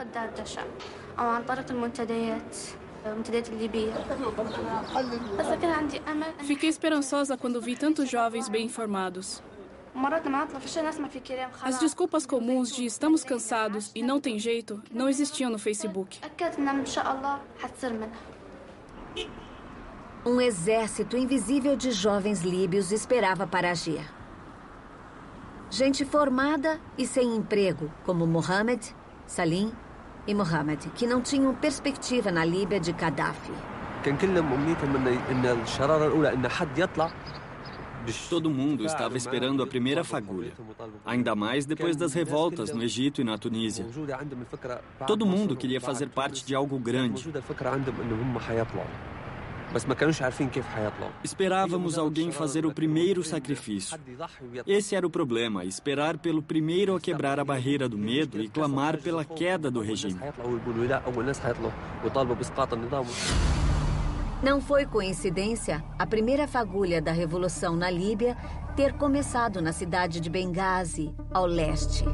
Fiquei esperançosa quando vi tantos jovens bem informados. As desculpas comuns de estamos cansados e não tem jeito não existiam no Facebook. Um exército invisível de jovens líbios esperava para agir. Gente formada e sem emprego, como Mohamed, Salim e Mohamed, que não tinham perspectiva na Líbia de Gaddafi. Todo mundo estava esperando a primeira fagulha, ainda mais depois das revoltas no Egito e na Tunísia. Todo mundo queria fazer parte de algo grande. Esperávamos alguém fazer o primeiro sacrifício. Esse era o problema, esperar pelo primeiro a quebrar a barreira do medo e clamar pela queda do regime. Não foi coincidência a primeira fagulha da revolução na Líbia ter começado na cidade de Benghazi, ao leste.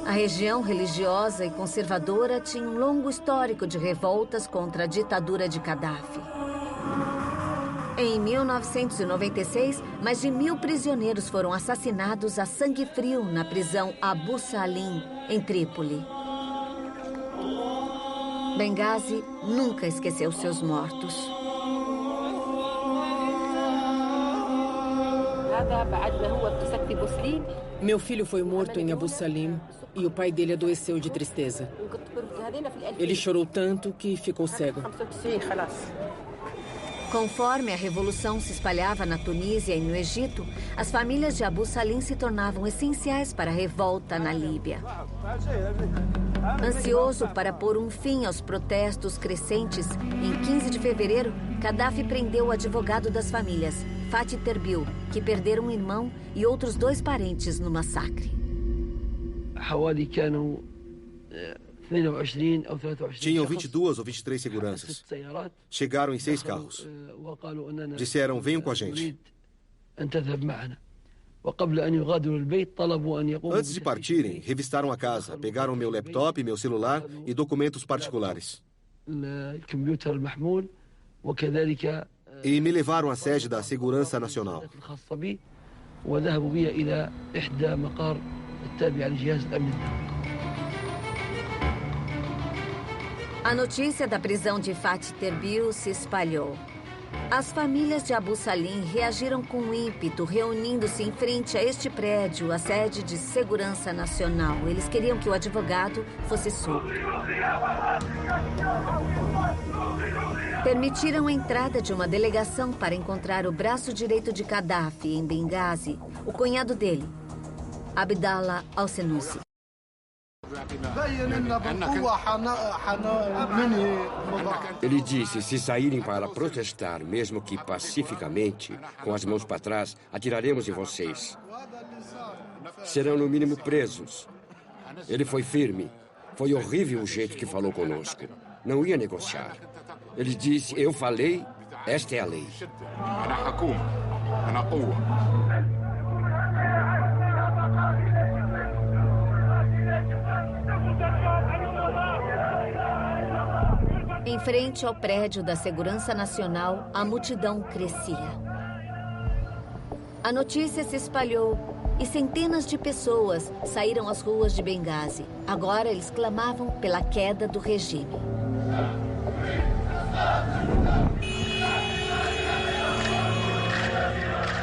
A região religiosa e conservadora tinha um longo histórico de revoltas contra a ditadura de Gaddafi. Em 1996, mais de 1.000 prisioneiros foram assassinados a sangue frio na prisão Abu Salim, em Trípoli. Benghazi nunca esqueceu seus mortos. Meu filho foi morto em Abu Salim e o pai dele adoeceu de tristeza. Ele chorou tanto que ficou cego. Conforme a revolução se espalhava na Tunísia e no Egito, as famílias de Abu Salim se tornavam essenciais para a revolta na Líbia. Ansioso para pôr um fim aos protestos crescentes, em 15 de fevereiro, Gaddafi prendeu o advogado das famílias, Fatih Terbil, que perderam um irmão e outros 2 parentes no massacre. Tinham 22 ou 23 seguranças. Chegaram em 6 carros. Disseram, venham com a gente. Antes de partirem, revistaram a casa, pegaram meu laptop, meu celular e documentos particulares. E me levaram à sede da Segurança Nacional. A notícia da prisão de Fatih Terbil se espalhou. As famílias de Abu Salim reagiram com ímpeto, reunindo-se em frente a este prédio, a sede de Segurança Nacional. Eles queriam que o advogado fosse solto. Permitiram a entrada de uma delegação para encontrar o braço direito de Gaddafi em Benghazi, o cunhado dele, Abdallah al-Senussi. Ele disse, se saírem para protestar, mesmo que pacificamente, com as mãos para trás, atiraremos em vocês. Serão no mínimo presos. Ele foi firme. Foi horrível o jeito que falou conosco. Não ia negociar. Ele disse, eu falei, esta é a lei. Em frente ao prédio da Segurança Nacional, a multidão crescia. A notícia se espalhou e centenas de pessoas saíram às ruas de Benghazi. Agora eles clamavam pela queda do regime.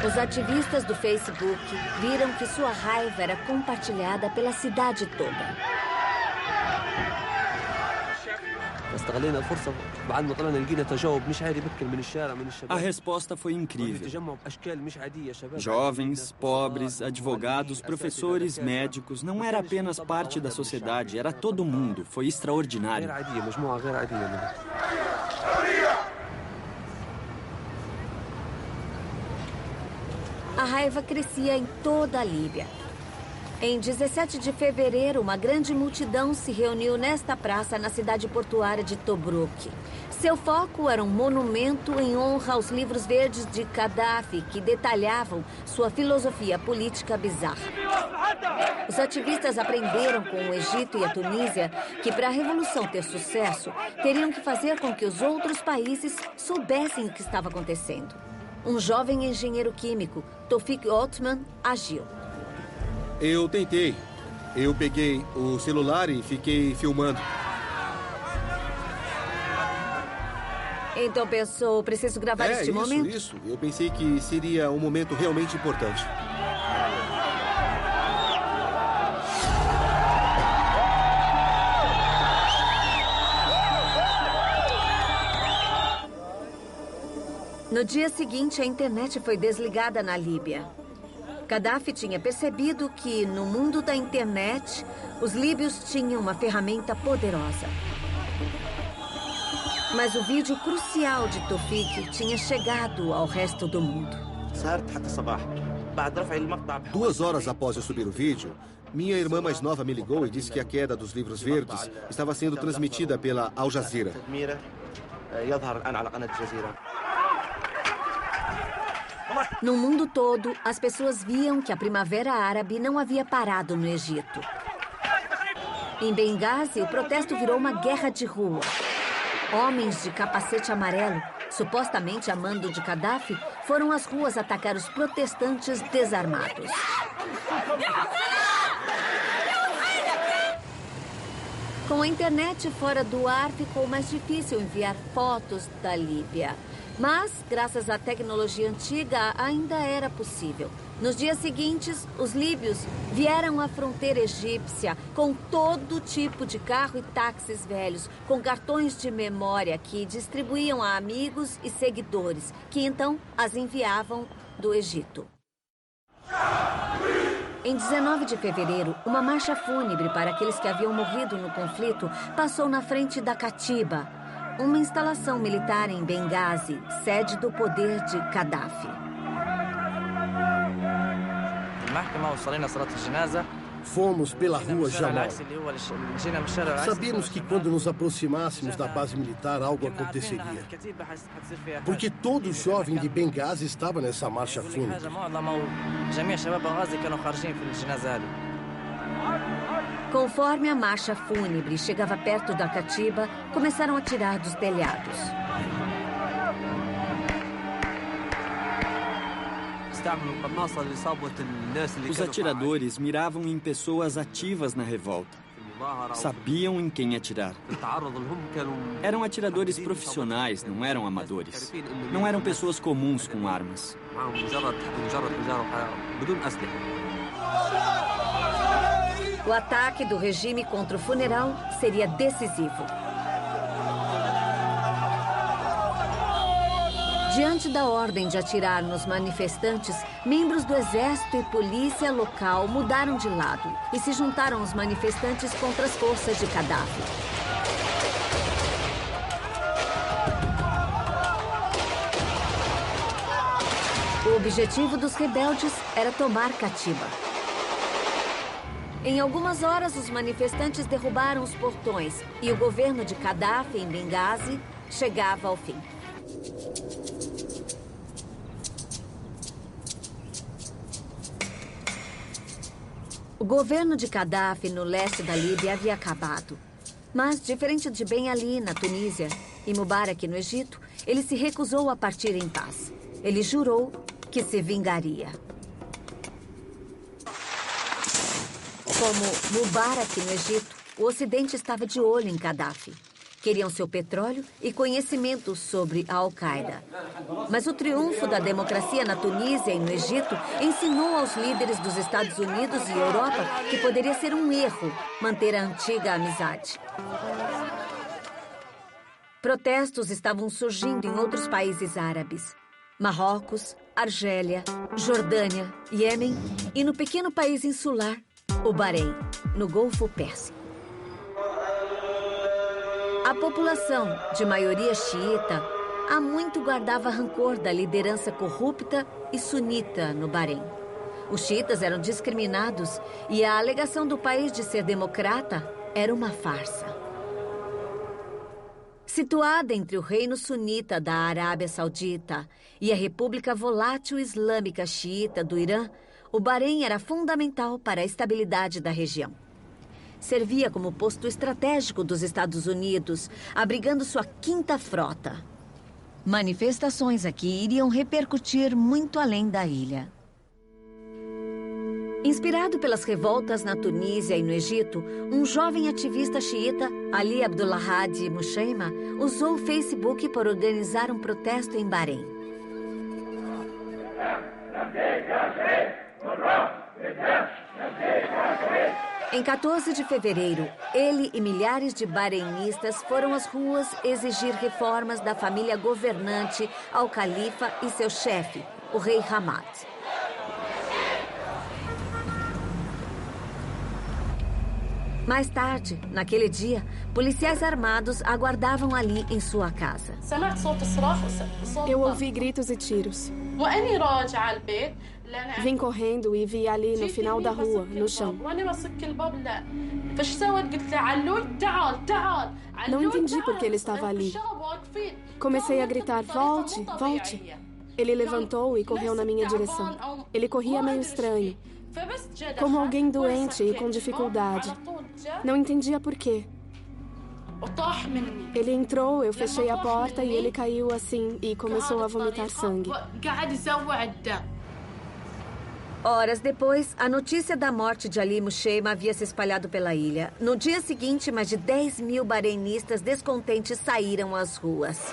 Os ativistas do Facebook viram que sua raiva era compartilhada pela cidade toda. A resposta foi incrível. Jovens, pobres, advogados, professores, médicos, não era apenas parte da sociedade, era todo mundo. Foi extraordinário. A raiva crescia em toda a Líbia. Em 17 de fevereiro, uma grande multidão se reuniu nesta praça na cidade portuária de Tobruk. Seu foco era um monumento em honra aos livros verdes de Gaddafi, que detalhavam sua filosofia política bizarra. Os ativistas aprenderam com o Egito e a Tunísia que, para a revolução ter sucesso, teriam que fazer com que os outros países soubessem o que estava acontecendo. Um jovem engenheiro químico, Tawfik Othman, agiu. Eu tentei. Eu peguei o celular e fiquei filmando. Então pensou, preciso gravar este momento? Isso. Eu pensei que seria um momento realmente importante. No dia seguinte, a internet foi desligada na Líbia. Gaddafi tinha percebido que, no mundo da internet, os líbios tinham uma ferramenta poderosa. Mas o vídeo crucial de Tawfik tinha chegado ao resto do mundo. 2 horas após eu subir o vídeo, minha irmã mais nova me ligou e disse que a queda dos livros verdes estava sendo transmitida pela Al Jazeera. No mundo todo, as pessoas viam que a Primavera Árabe não havia parado no Egito. Em Benghazi, o protesto virou uma guerra de rua. Homens de capacete amarelo, supostamente a mando de Gaddafi, foram às ruas atacar os protestantes desarmados. Com a internet fora do ar, ficou mais difícil enviar fotos da Líbia. Mas, graças à tecnologia antiga, ainda era possível. Nos dias seguintes, os líbios vieram à fronteira egípcia com todo tipo de carro e táxis velhos, com cartões de memória que distribuíam a amigos e seguidores, que então as enviavam do Egito. Em 19 de fevereiro, uma marcha fúnebre para aqueles que haviam morrido no conflito passou na frente da Katiba, uma instalação militar em Benghazi, sede do poder de Gaddafi. Fomos pela rua Jamal. Sabíamos que quando nos aproximássemos da base militar, algo aconteceria. Porque todo jovem de Benghazi estava nessa marcha fúnebre. Conforme a marcha fúnebre chegava perto da Katiba, começaram a tirar dos telhados. Os atiradores miravam em pessoas ativas na revolta. Sabiam em quem atirar. Eram atiradores profissionais, não eram amadores. Não eram pessoas comuns com armas. O ataque do regime contra o funeral seria decisivo. Diante da ordem de atirar nos manifestantes, membros do exército e polícia local mudaram de lado e se juntaram aos manifestantes contra as forças de Gaddafi. O objetivo dos rebeldes era tomar Katiba. Em algumas horas, os manifestantes derrubaram os portões e o governo de Gaddafi, em Benghazi, chegava ao fim. O governo de Gaddafi no leste da Líbia havia acabado. Mas, diferente de Ben Ali, na Tunísia, e Mubarak, no Egito, ele se recusou a partir em paz. Ele jurou que se vingaria. Como Mubarak no Egito, o Ocidente estava de olho em Gaddafi. Queriam seu petróleo e conhecimento sobre a Al-Qaeda. Mas o triunfo da democracia na Tunísia e no Egito ensinou aos líderes dos Estados Unidos e Europa que poderia ser um erro manter a antiga amizade. Protestos estavam surgindo em outros países árabes. Marrocos, Argélia, Jordânia, Iêmen e no pequeno país insular, o Bahrein, no Golfo Pérsico. A população, de maioria xiita, há muito guardava rancor da liderança corrupta e sunita no Bahrein. Os xiitas eram discriminados e a alegação do país de ser democrata era uma farsa. Situada entre o reino sunita da Arábia Saudita e a República Volátil Islâmica Xiita do Irã, o Bahrein era fundamental para a estabilidade da região. Servia como posto estratégico dos Estados Unidos, abrigando sua 5ª frota. Manifestações aqui iriam repercutir muito além da ilha. Inspirado pelas revoltas na Tunísia e no Egito, um jovem ativista xiita, Ali Abdulhadi Musheima, usou o Facebook para organizar um protesto em Bahrein. Em 14 de fevereiro, ele e milhares de bahreinistas foram às ruas exigir reformas da família governante ao califa e seu chefe, o rei Hamad. Mais tarde, naquele dia, policiais armados aguardavam Ali em sua casa. Eu ouvi gritos e tiros. Vim correndo e vi Ali no final da rua, no chão. Não entendi por que ele estava ali. Comecei a gritar, volte, volte. Ele levantou e correu na minha direção. Ele corria meio estranho, como alguém doente e com dificuldade. Não entendia por quê. Ele entrou, eu fechei a porta e ele caiu assim e começou a vomitar sangue. Horas depois, a notícia da morte de Ali Musheima havia se espalhado pela ilha. No dia seguinte, mais de 10 mil bahreinistas descontentes saíram às ruas.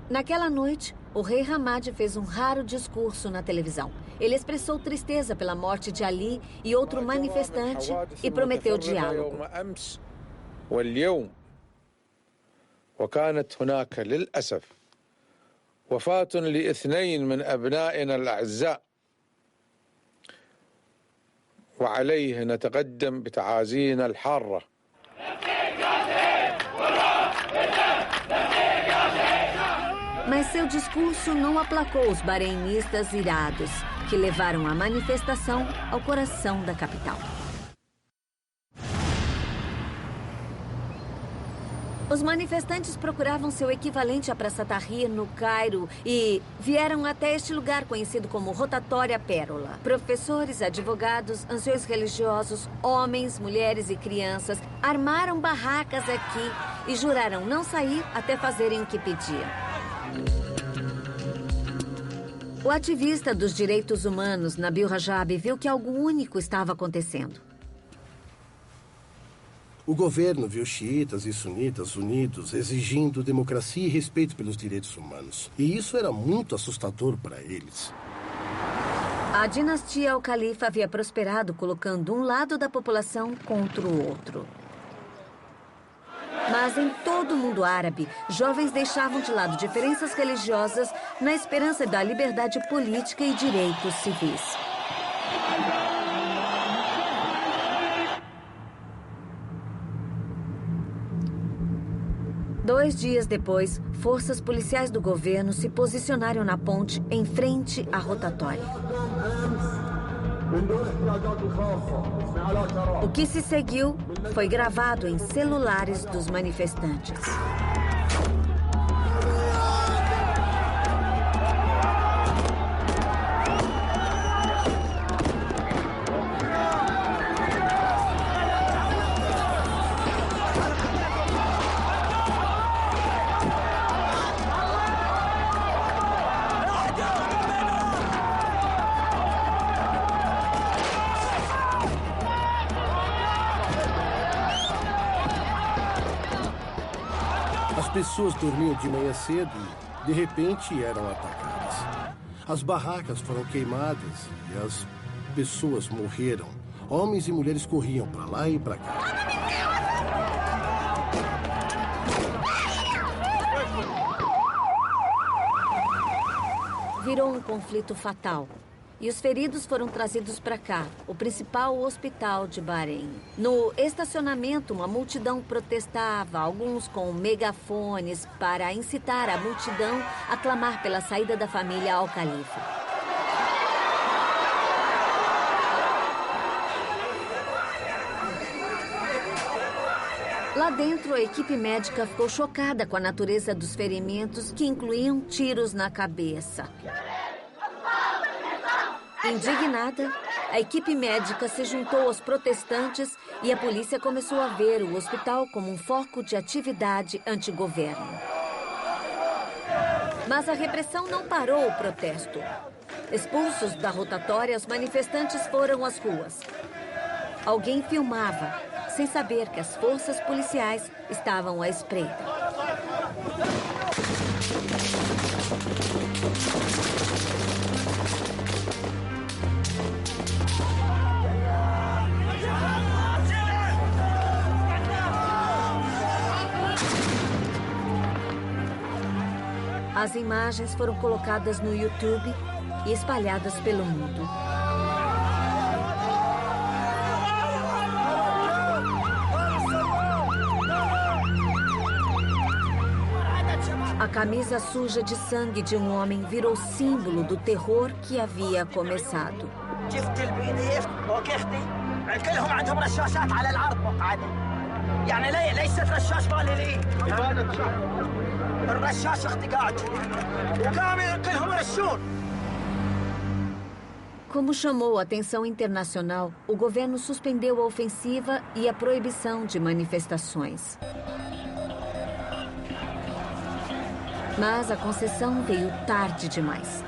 Naquela noite, o rei Hamad fez um raro discurso na televisão. Ele expressou tristeza pela morte de Ali e outro manifestante e prometeu diálogo. واليوم وكانت هناك للأسف وفاة لاثنين من أبنائنا الأعزاء وعليه نتقدم بتعازينا الحارة. Mas seu discurso não aplacou os bahreinistas irados, que levaram a manifestação ao coração da capital. Os manifestantes procuravam seu equivalente à Praça Tahrir, no Cairo, e vieram até este lugar conhecido como Rotatória Pérola. Professores, advogados, anciões religiosos, homens, mulheres e crianças armaram barracas aqui e juraram não sair até fazerem o que pediam. O ativista dos direitos humanos, Nabil Rajab, viu que algo único estava acontecendo. O governo viu xiitas e sunitas unidos, exigindo democracia e respeito pelos direitos humanos. E isso era muito assustador para eles. A dinastia Al-Khalifa havia prosperado colocando um lado da população contra o outro. Mas em todo o mundo árabe, jovens deixavam de lado diferenças religiosas na esperança da liberdade política e direitos civis. Dois dias depois, forças policiais do governo se posicionaram na ponte em frente à rotatória. O que se seguiu foi gravado em celulares dos manifestantes. As pessoas dormiam de manhã cedo e, de repente, eram atacadas. As barracas foram queimadas e as pessoas morreram. Homens e mulheres corriam para lá e para cá. Virou um conflito fatal. E os feridos foram trazidos para cá, o principal hospital de Bahrein. No estacionamento, uma multidão protestava, alguns com megafones, para incitar a multidão a clamar pela saída da família Al-Khalifa. Lá dentro, a equipe médica ficou chocada com a natureza dos ferimentos, que incluíam tiros na cabeça. Indignada, a equipe médica se juntou aos protestantes e a polícia começou a ver o hospital como um foco de atividade antigoverno. Mas a repressão não parou o protesto. Expulsos da rotatória, os manifestantes foram às ruas. Alguém filmava, sem saber que as forças policiais estavam à espreita. As imagens foram colocadas no YouTube e espalhadas pelo mundo. A camisa suja de sangue de um homem virou símbolo do terror que havia começado. Como chamou a atenção internacional, o governo suspendeu a ofensiva e a proibição de manifestações. Mas a concessão veio tarde demais.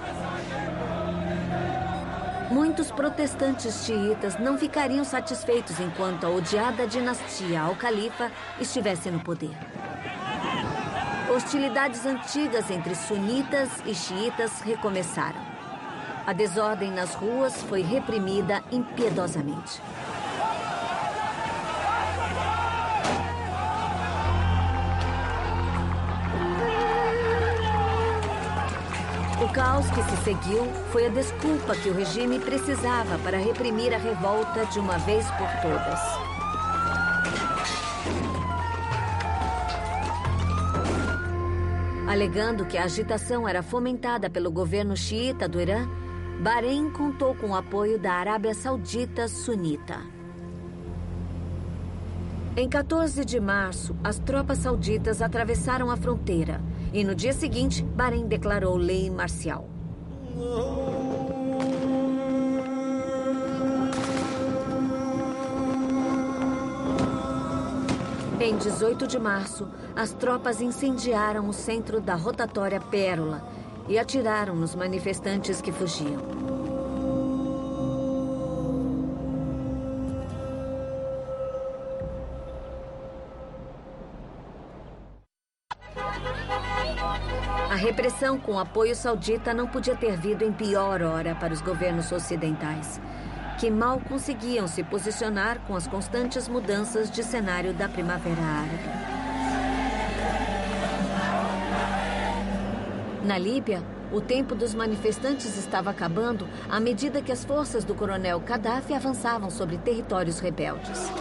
Muitos protestantes xiitas não ficariam satisfeitos enquanto a odiada dinastia Al-Khalifa estivesse no poder. Hostilidades antigas entre sunitas e xiitas recomeçaram. A desordem nas ruas foi reprimida impiedosamente. O caos que se seguiu foi a desculpa que o regime precisava para reprimir a revolta de uma vez por todas. Alegando que a agitação era fomentada pelo governo xiita do Irã, Bahrein contou com o apoio da Arábia Saudita sunita. Em 14 de março, as tropas sauditas atravessaram a fronteira e no dia seguinte, Bahrein declarou lei marcial. Em 18 de março, as tropas incendiaram o centro da rotatória Pérola e atiraram nos manifestantes que fugiam. A repressão com apoio saudita não podia ter vindo em pior hora para os governos ocidentais, que mal conseguiam se posicionar com as constantes mudanças de cenário da Primavera Árabe. Na Líbia, o tempo dos manifestantes estava acabando à medida que as forças do coronel Gaddafi avançavam sobre territórios rebeldes.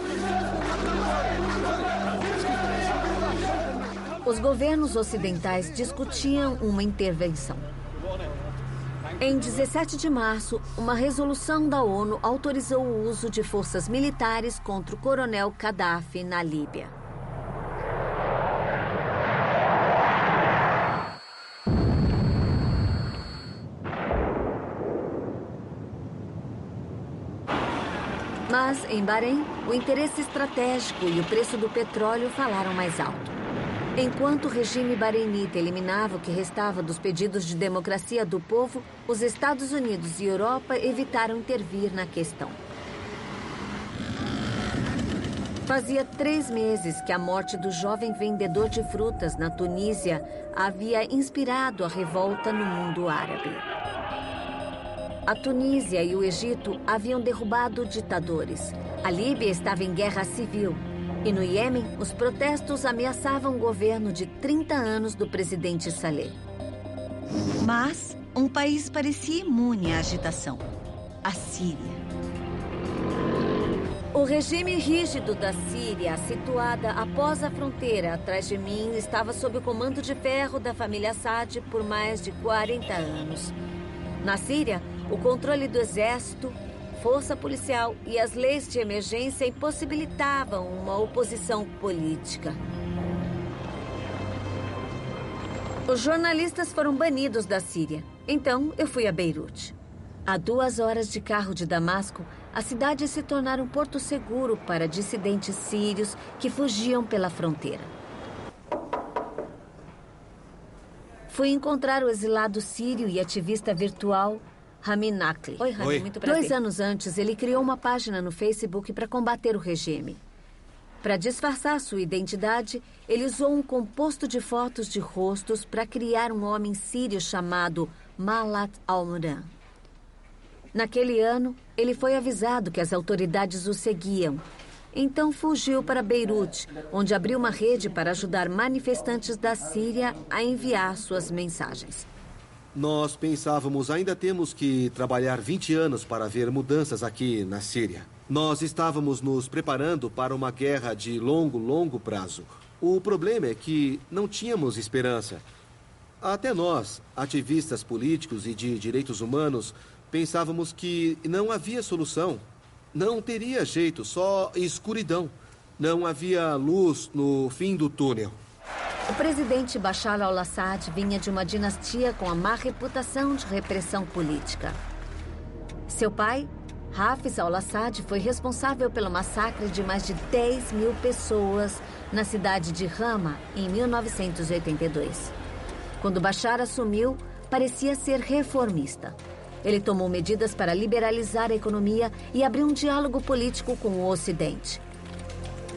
Os governos ocidentais discutiam uma intervenção. Em 17 de março, uma resolução da ONU autorizou o uso de forças militares contra o coronel Gaddafi na Líbia. Mas, em Bahrein, o interesse estratégico e o preço do petróleo falaram mais alto. Enquanto o regime bahreinita eliminava o que restava dos pedidos de democracia do povo, os Estados Unidos e Europa evitaram intervir na questão. Fazia 3 meses que a morte do jovem vendedor de frutas na Tunísia havia inspirado a revolta no mundo árabe. A Tunísia e o Egito haviam derrubado ditadores. A Líbia estava em guerra civil. E no Iêmen, os protestos ameaçavam o governo de 30 anos do presidente Saleh. Mas um país parecia imune à agitação: a Síria. O regime rígido da Síria, situada após a fronteira atrás de mim, estava sob o comando de ferro da família Assad por mais de 40 anos. Na Síria, o controle do exército, força policial e as leis de emergência impossibilitavam uma oposição política. Os jornalistas foram banidos da Síria. Então, eu fui a Beirute. A 2 horas de carro de Damasco, a cidade se tornara um porto seguro para dissidentes sírios que fugiam pela fronteira. Fui encontrar o exilado sírio e ativista virtual Rami Nakli. Oi, Rami, muito prazer. 2 anos antes, ele criou uma página no Facebook para combater o regime. Para disfarçar sua identidade, ele usou um composto de fotos de rostos para criar um homem sírio chamado Malat al-Muran. Naquele ano, ele foi avisado que as autoridades o seguiam. Então fugiu para Beirute, onde abriu uma rede para ajudar manifestantes da Síria a enviar suas mensagens. Nós pensávamos, ainda temos que trabalhar 20 anos para ver mudanças aqui na Síria. Nós estávamos nos preparando para uma guerra de longo prazo. O problema é que não tínhamos esperança. Até nós, ativistas políticos e de direitos humanos, pensávamos que não havia solução. Não teria jeito, só escuridão. Não havia luz no fim do túnel. O presidente Bashar al-Assad vinha de uma dinastia com a má reputação de repressão política. Seu pai, Hafez al-Assad, foi responsável pelo massacre de mais de 10 mil pessoas na cidade de Hama, em 1982. Quando Bashar assumiu, parecia ser reformista. Ele tomou medidas para liberalizar a economia e abrir um diálogo político com o Ocidente.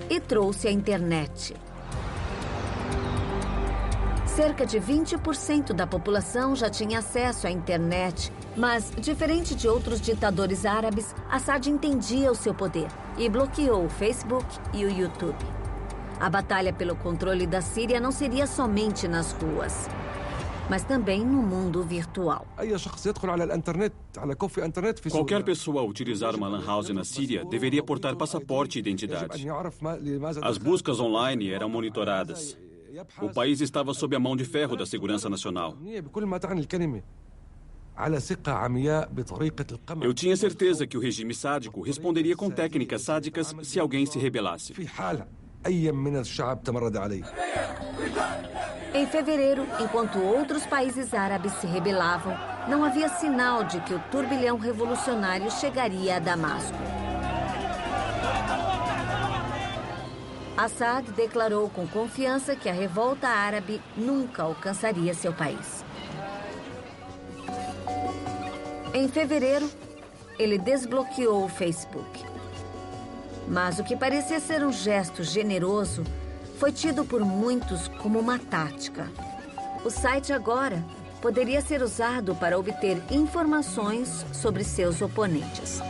E trouxe a internet. Cerca de 20% da população já tinha acesso à internet, mas, diferente de outros ditadores árabes, Assad entendia o seu poder e bloqueou o Facebook e o YouTube. A batalha pelo controle da Síria não seria somente nas ruas, mas também no mundo virtual. Qualquer pessoa a utilizar uma lan house na Síria deveria portar passaporte e identidade. As buscas online eram monitoradas. O país estava sob a mão de ferro da segurança nacional. Eu tinha certeza que o regime sádico responderia com técnicas sádicas se alguém se rebelasse. Em fevereiro, enquanto outros países árabes se rebelavam, não havia sinal de que o turbilhão revolucionário chegaria a Damasco. Assad declarou com confiança que a revolta árabe nunca alcançaria seu país. Em fevereiro, ele desbloqueou o Facebook. Mas o que parecia ser um gesto generoso foi tido por muitos como uma tática. O site agora poderia ser usado para obter informações sobre seus oponentes.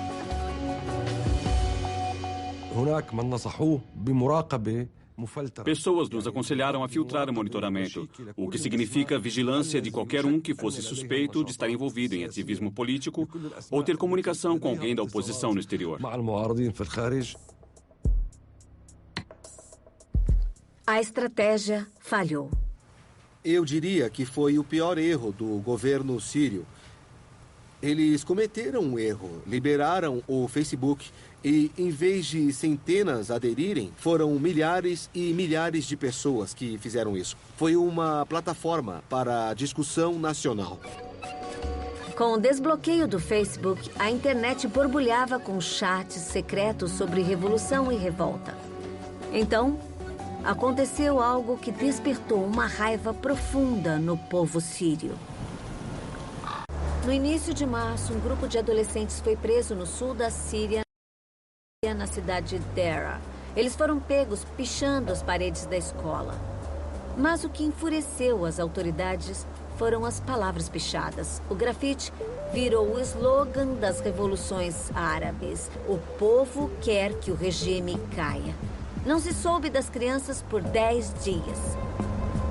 Pessoas nos aconselharam a filtrar o monitoramento, o que significa vigilância de qualquer um que fosse suspeito de estar envolvido em ativismo político ou ter comunicação com alguém da oposição no exterior. A estratégia falhou. Eu diria que foi o pior erro do governo sírio. Eles cometeram um erro, liberaram o Facebook e, em vez de centenas aderirem, foram milhares e milhares de pessoas que fizeram isso. Foi uma plataforma para discussão nacional. Com o desbloqueio do Facebook, a internet borbulhava com chats secretos sobre revolução e revolta. Então, aconteceu algo que despertou uma raiva profunda no povo sírio. No início de março, um grupo de adolescentes foi preso no sul da Síria, na cidade de Deraa. Eles foram pegos pichando as paredes da escola. Mas o que enfureceu as autoridades foram as palavras pichadas. O grafite virou o slogan das revoluções árabes. O povo quer que o regime caia. Não se soube das crianças por 10 dias.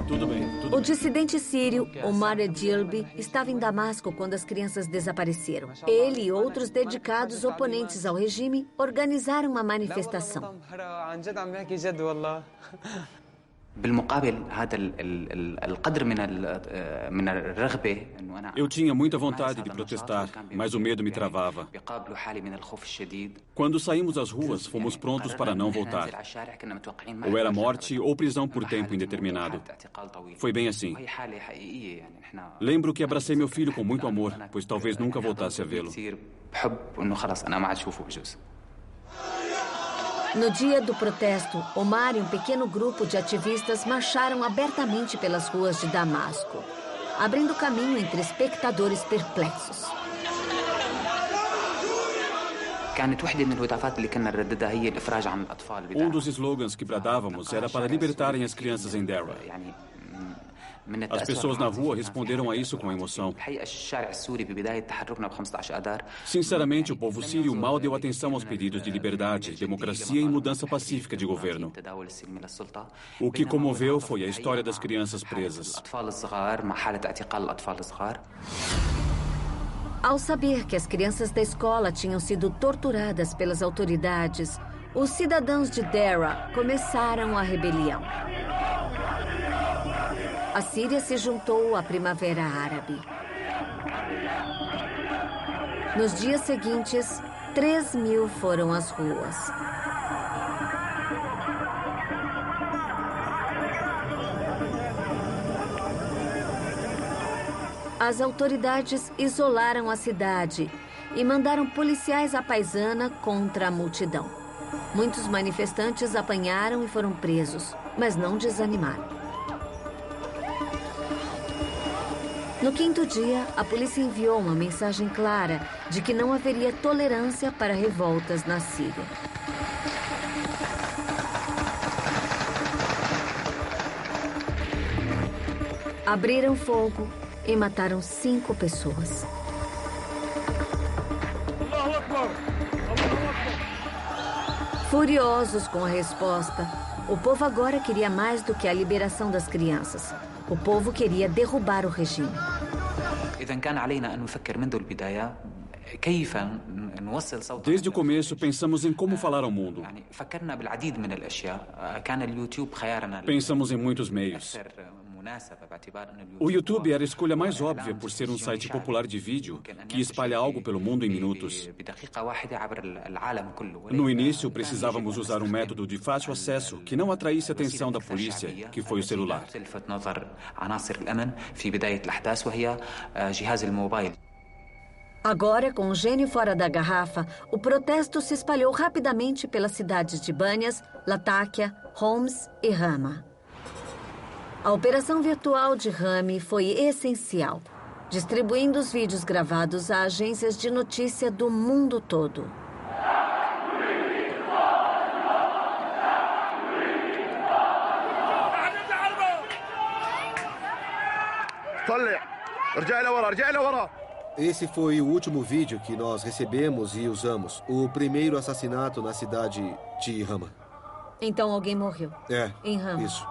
Tudo bem. O dissidente sírio, Omar Edilbi, estava em Damasco quando as crianças desapareceram. Ele e outros dedicados oponentes ao regime organizaram uma manifestação. Eu tinha muita vontade de protestar, mas o medo me travava. Quando saímos às ruas, fomos prontos para não voltar. Ou era morte ou prisão por tempo indeterminado. Foi bem assim. Lembro que abracei meu filho com muito amor, pois talvez nunca voltasse a vê-lo. No dia do protesto, Omar e um pequeno grupo de ativistas marcharam abertamente pelas ruas de Damasco, abrindo caminho entre espectadores perplexos. Um dos slogans que bradávamos era para libertarem as crianças em Deraa. As pessoas na rua responderam a isso com emoção. Sinceramente, o povo sírio mal deu atenção aos pedidos de liberdade, democracia e mudança pacífica de governo. O que comoveu foi a história das crianças presas. Ao saber que as crianças da escola tinham sido torturadas pelas autoridades, os cidadãos de Deraa começaram a rebelião. A Síria se juntou à Primavera Árabe. Nos dias seguintes, 3.000 foram às ruas. As autoridades isolaram a cidade e mandaram policiais à paisana contra a multidão. Muitos manifestantes apanharam e foram presos, mas não desanimaram. No quinto dia, a polícia enviou uma mensagem clara de que não haveria tolerância para revoltas na Síria. Abriram fogo e mataram 5 pessoas. Furiosos com a resposta, o povo agora queria mais do que a liberação das crianças. O povo queria derrubar o regime. Desde o começo, pensamos em como falar ao mundo. Pensamos em muitos meios. O YouTube era a escolha mais óbvia por ser um site popular de vídeo que espalha algo pelo mundo em minutos. No início, precisávamos usar um método de fácil acesso que não atraísse a atenção da polícia, que foi o celular. Agora, com o gênio fora da garrafa, o protesto se espalhou rapidamente pelas cidades de Banias, Latakia, Homs e Hama. A operação virtual de Rami foi essencial, distribuindo os vídeos gravados a agências de notícia do mundo todo. Esse foi o último vídeo que nós recebemos e usamos. O primeiro assassinato na cidade de Hama. Então alguém morreu. Em Hama. Isso.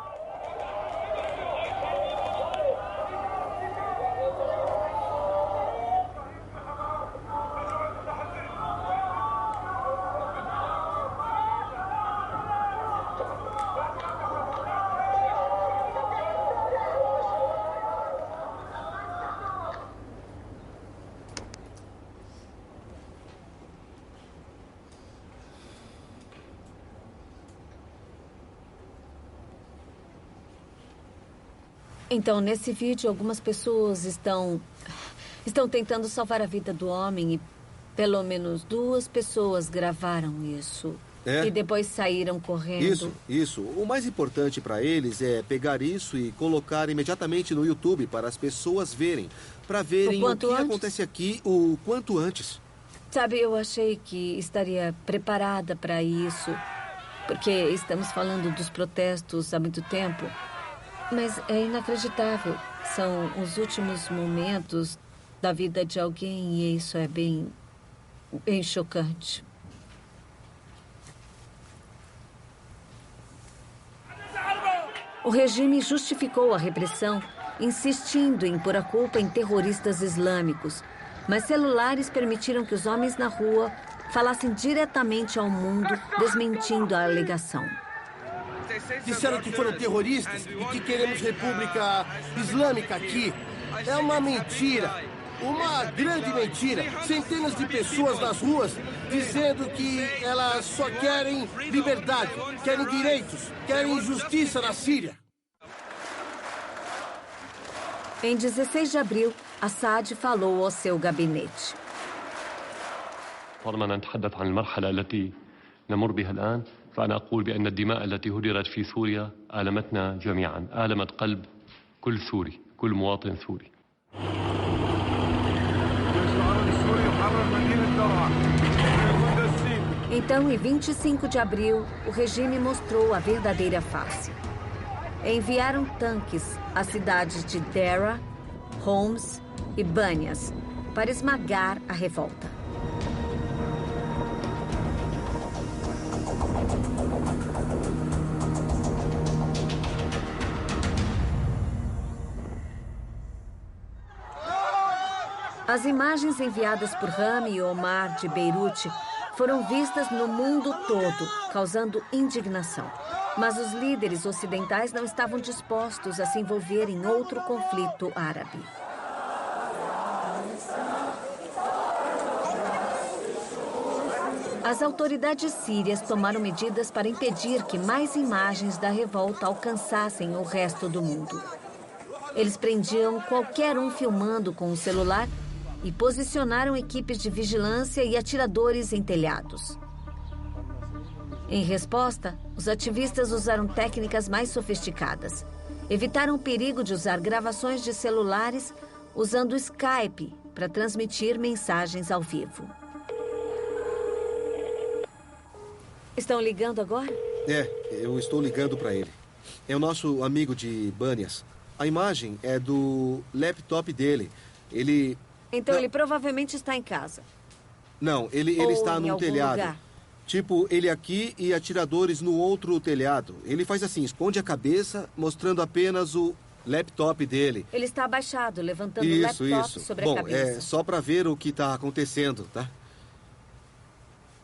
Então, nesse vídeo, algumas pessoas estão tentando salvar a vida do homem e pelo menos 2 pessoas gravaram isso. E depois saíram correndo. Isso. O mais importante para eles é pegar isso e colocar imediatamente no YouTube para as pessoas verem. Para verem o que acontece aqui o quanto antes. Sabe, eu achei que estaria preparada para isso, porque estamos falando dos protestos há muito tempo. Mas é inacreditável. São os últimos momentos da vida de alguém e isso é bem chocante. O regime justificou a repressão, insistindo em pôr a culpa em terroristas islâmicos. Mas celulares permitiram que os homens na rua falassem diretamente ao mundo, desmentindo a alegação. Disseram que foram terroristas e que queremos República Islâmica aqui. É uma mentira. Uma grande mentira. Centenas de pessoas nas ruas dizendo que elas só querem liberdade, querem direitos, querem justiça na Síria. Em 16 de abril, Assad falou ao seu gabinete. طالما نتحدث عن المرحلة التي نمر بها الآن فأنا أقول بأن الدماء التي هدرت في سوريا آلمتنا جميعا آلمت قلب كل سوري كل مواطن سوري. Então, em 25 de abril, o regime mostrou a verdadeira face. Enviaram tanques às cidades de Deraa, Homs e Banias para esmagar a revolta. As imagens enviadas por Rami e Omar de Beirute foram vistas no mundo todo, causando indignação. Mas os líderes ocidentais não estavam dispostos a se envolver em outro conflito árabe. As autoridades sírias tomaram medidas para impedir que mais imagens da revolta alcançassem o resto do mundo. Eles prendiam qualquer um filmando com um celular e posicionaram equipes de vigilância e atiradores em telhados. Em resposta, os ativistas usaram técnicas mais sofisticadas. Evitaram o perigo de usar gravações de celulares usando o Skype para transmitir mensagens ao vivo. Estão ligando agora? Eu estou ligando para ele. É o nosso amigo de Banias. A imagem é do laptop dele. Então ele provavelmente está em casa. Não, ele está num telhado. Lugar. Tipo, ele aqui e atiradores no outro telhado. Ele faz assim, esconde a cabeça, mostrando apenas o laptop dele. Ele está abaixado, levantando o laptop sobre a cabeça. É só para ver o que está acontecendo, tá?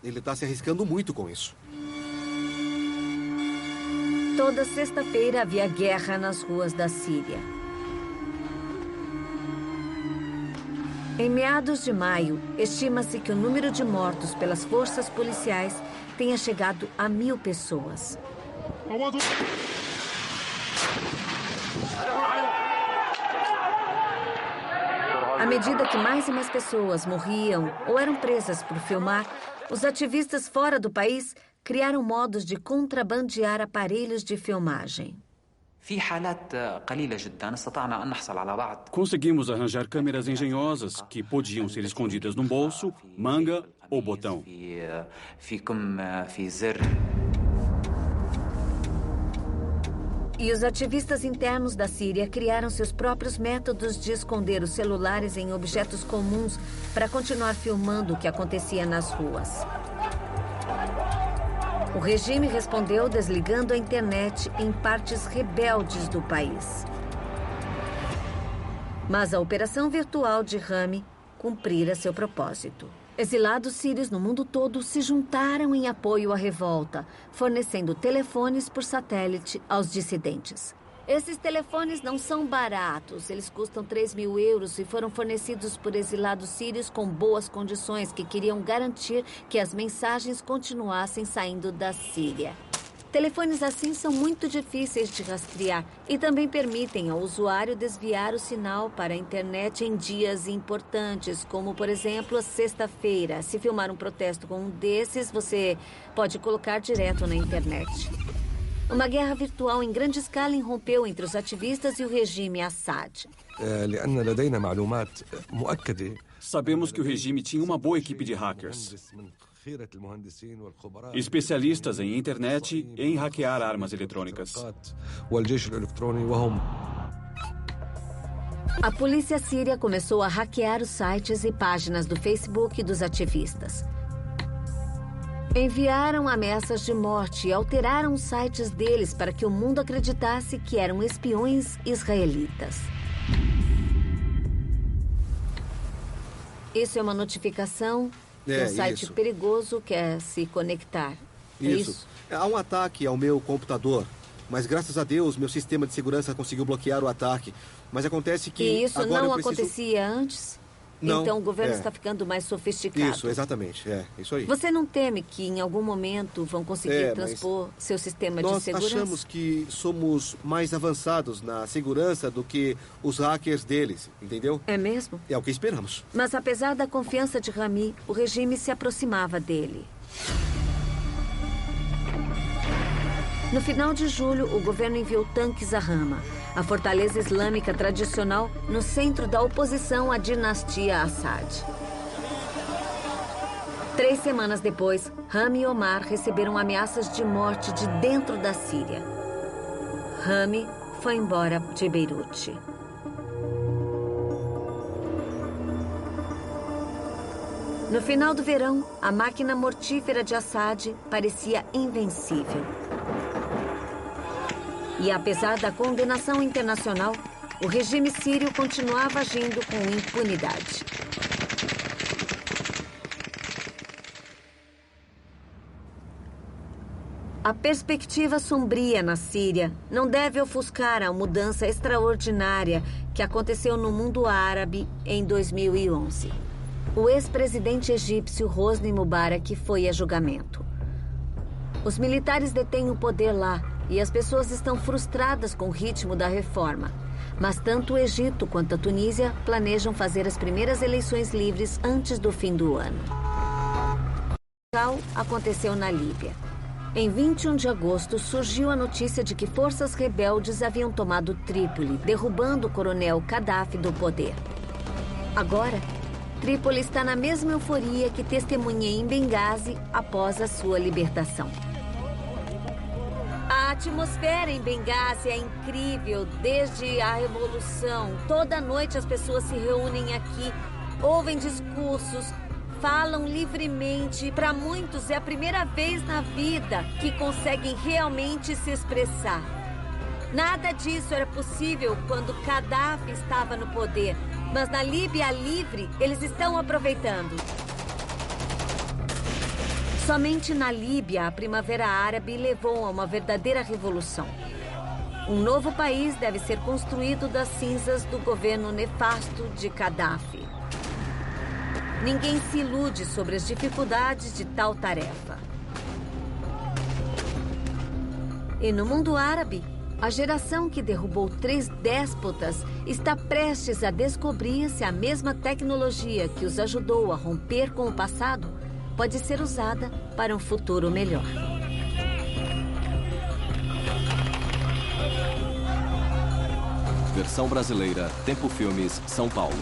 Ele está se arriscando muito com isso. Toda sexta-feira havia guerra nas ruas da Síria. Em meados de maio, estima-se que o número de mortos pelas forças policiais tenha chegado a 1.000 pessoas. À medida que mais e mais pessoas morriam ou eram presas por filmar, os ativistas fora do país criaram modos de contrabandear aparelhos de filmagem. Conseguimos arranjar câmeras engenhosas que podiam ser escondidas num bolso, manga ou botão. E os ativistas internos da Síria criaram seus próprios métodos de esconder os celulares em objetos comuns para continuar filmando o que acontecia nas ruas. O regime respondeu desligando a internet em partes rebeldes do país. Mas a operação virtual de Rami cumprira seu propósito. Exilados sírios no mundo todo se juntaram em apoio à revolta, fornecendo telefones por satélite aos dissidentes. Esses telefones não são baratos. Eles custam 3.000 euros e foram fornecidos por exilados sírios com boas condições que queriam garantir que as mensagens continuassem saindo da Síria. Telefones assim são muito difíceis de rastrear e também permitem ao usuário desviar o sinal para a internet em dias importantes, como, por exemplo, a sexta-feira. Se filmar um protesto com um desses, você pode colocar direto na internet. Uma guerra virtual em grande escala irrompeu entre os ativistas e o regime Assad. Sabemos que o regime tinha uma boa equipe de hackers, especialistas em internet e em hackear armas eletrônicas. A polícia síria começou a hackear os sites e páginas do Facebook dos ativistas. Enviaram ameaças de morte e alteraram os sites deles para que o mundo acreditasse que eram espiões israelitas. Isso é uma notificação que um site perigoso quer se conectar. Isso. Há um ataque ao meu computador. Mas graças a Deus, meu sistema de segurança conseguiu bloquear o ataque. Mas acontece que... E isso agora não eu preciso... acontecia antes? Não. Então o governo está ficando mais sofisticado. Isso, exatamente. Isso aí. Você não teme que em algum momento vão conseguir transpor seu sistema de segurança? Nós achamos que somos mais avançados na segurança do que os hackers deles, entendeu? É mesmo? É o que esperamos. Mas apesar da confiança de Rami, o regime se aproximava dele. No final de julho, o governo enviou tanques a Hama, a fortaleza islâmica tradicional no centro da oposição à dinastia Assad. 3 semanas depois, Rami e Omar receberam ameaças de morte de dentro da Síria. Rami foi embora de Beirute. No final do verão, a máquina mortífera de Assad parecia invencível. E apesar da condenação internacional, o regime sírio continuava agindo com impunidade. A perspectiva sombria na Síria não deve ofuscar a mudança extraordinária que aconteceu no mundo árabe em 2011. O ex-presidente egípcio Hosni Mubarak foi a julgamento. Os militares detêm o poder lá e as pessoas estão frustradas com o ritmo da reforma. Mas tanto o Egito quanto a Tunísia planejam fazer as primeiras eleições livres antes do fim do ano. O tal aconteceu na Líbia. Em 21 de agosto, surgiu a notícia de que forças rebeldes haviam tomado Trípoli, derrubando o coronel Gaddafi do poder. Agora, Trípoli está na mesma euforia que testemunhei em Benghazi após a sua libertação. A atmosfera em Benghazi é incrível desde a Revolução. Toda noite as pessoas se reúnem aqui, ouvem discursos, falam livremente. Para muitos é a primeira vez na vida que conseguem realmente se expressar. Nada disso era possível quando Gaddafi estava no poder. Mas na Líbia livre, eles estão aproveitando. Somente na Líbia, a Primavera Árabe levou a uma verdadeira revolução. Um novo país deve ser construído das cinzas do governo nefasto de Gaddafi. Ninguém se ilude sobre as dificuldades de tal tarefa. E no mundo árabe, a geração que derrubou 3 déspotas está prestes a descobrir se a mesma tecnologia que os ajudou a romper com o passado pode ser usada para um futuro melhor. Versão brasileira, Tempo Filmes, São Paulo.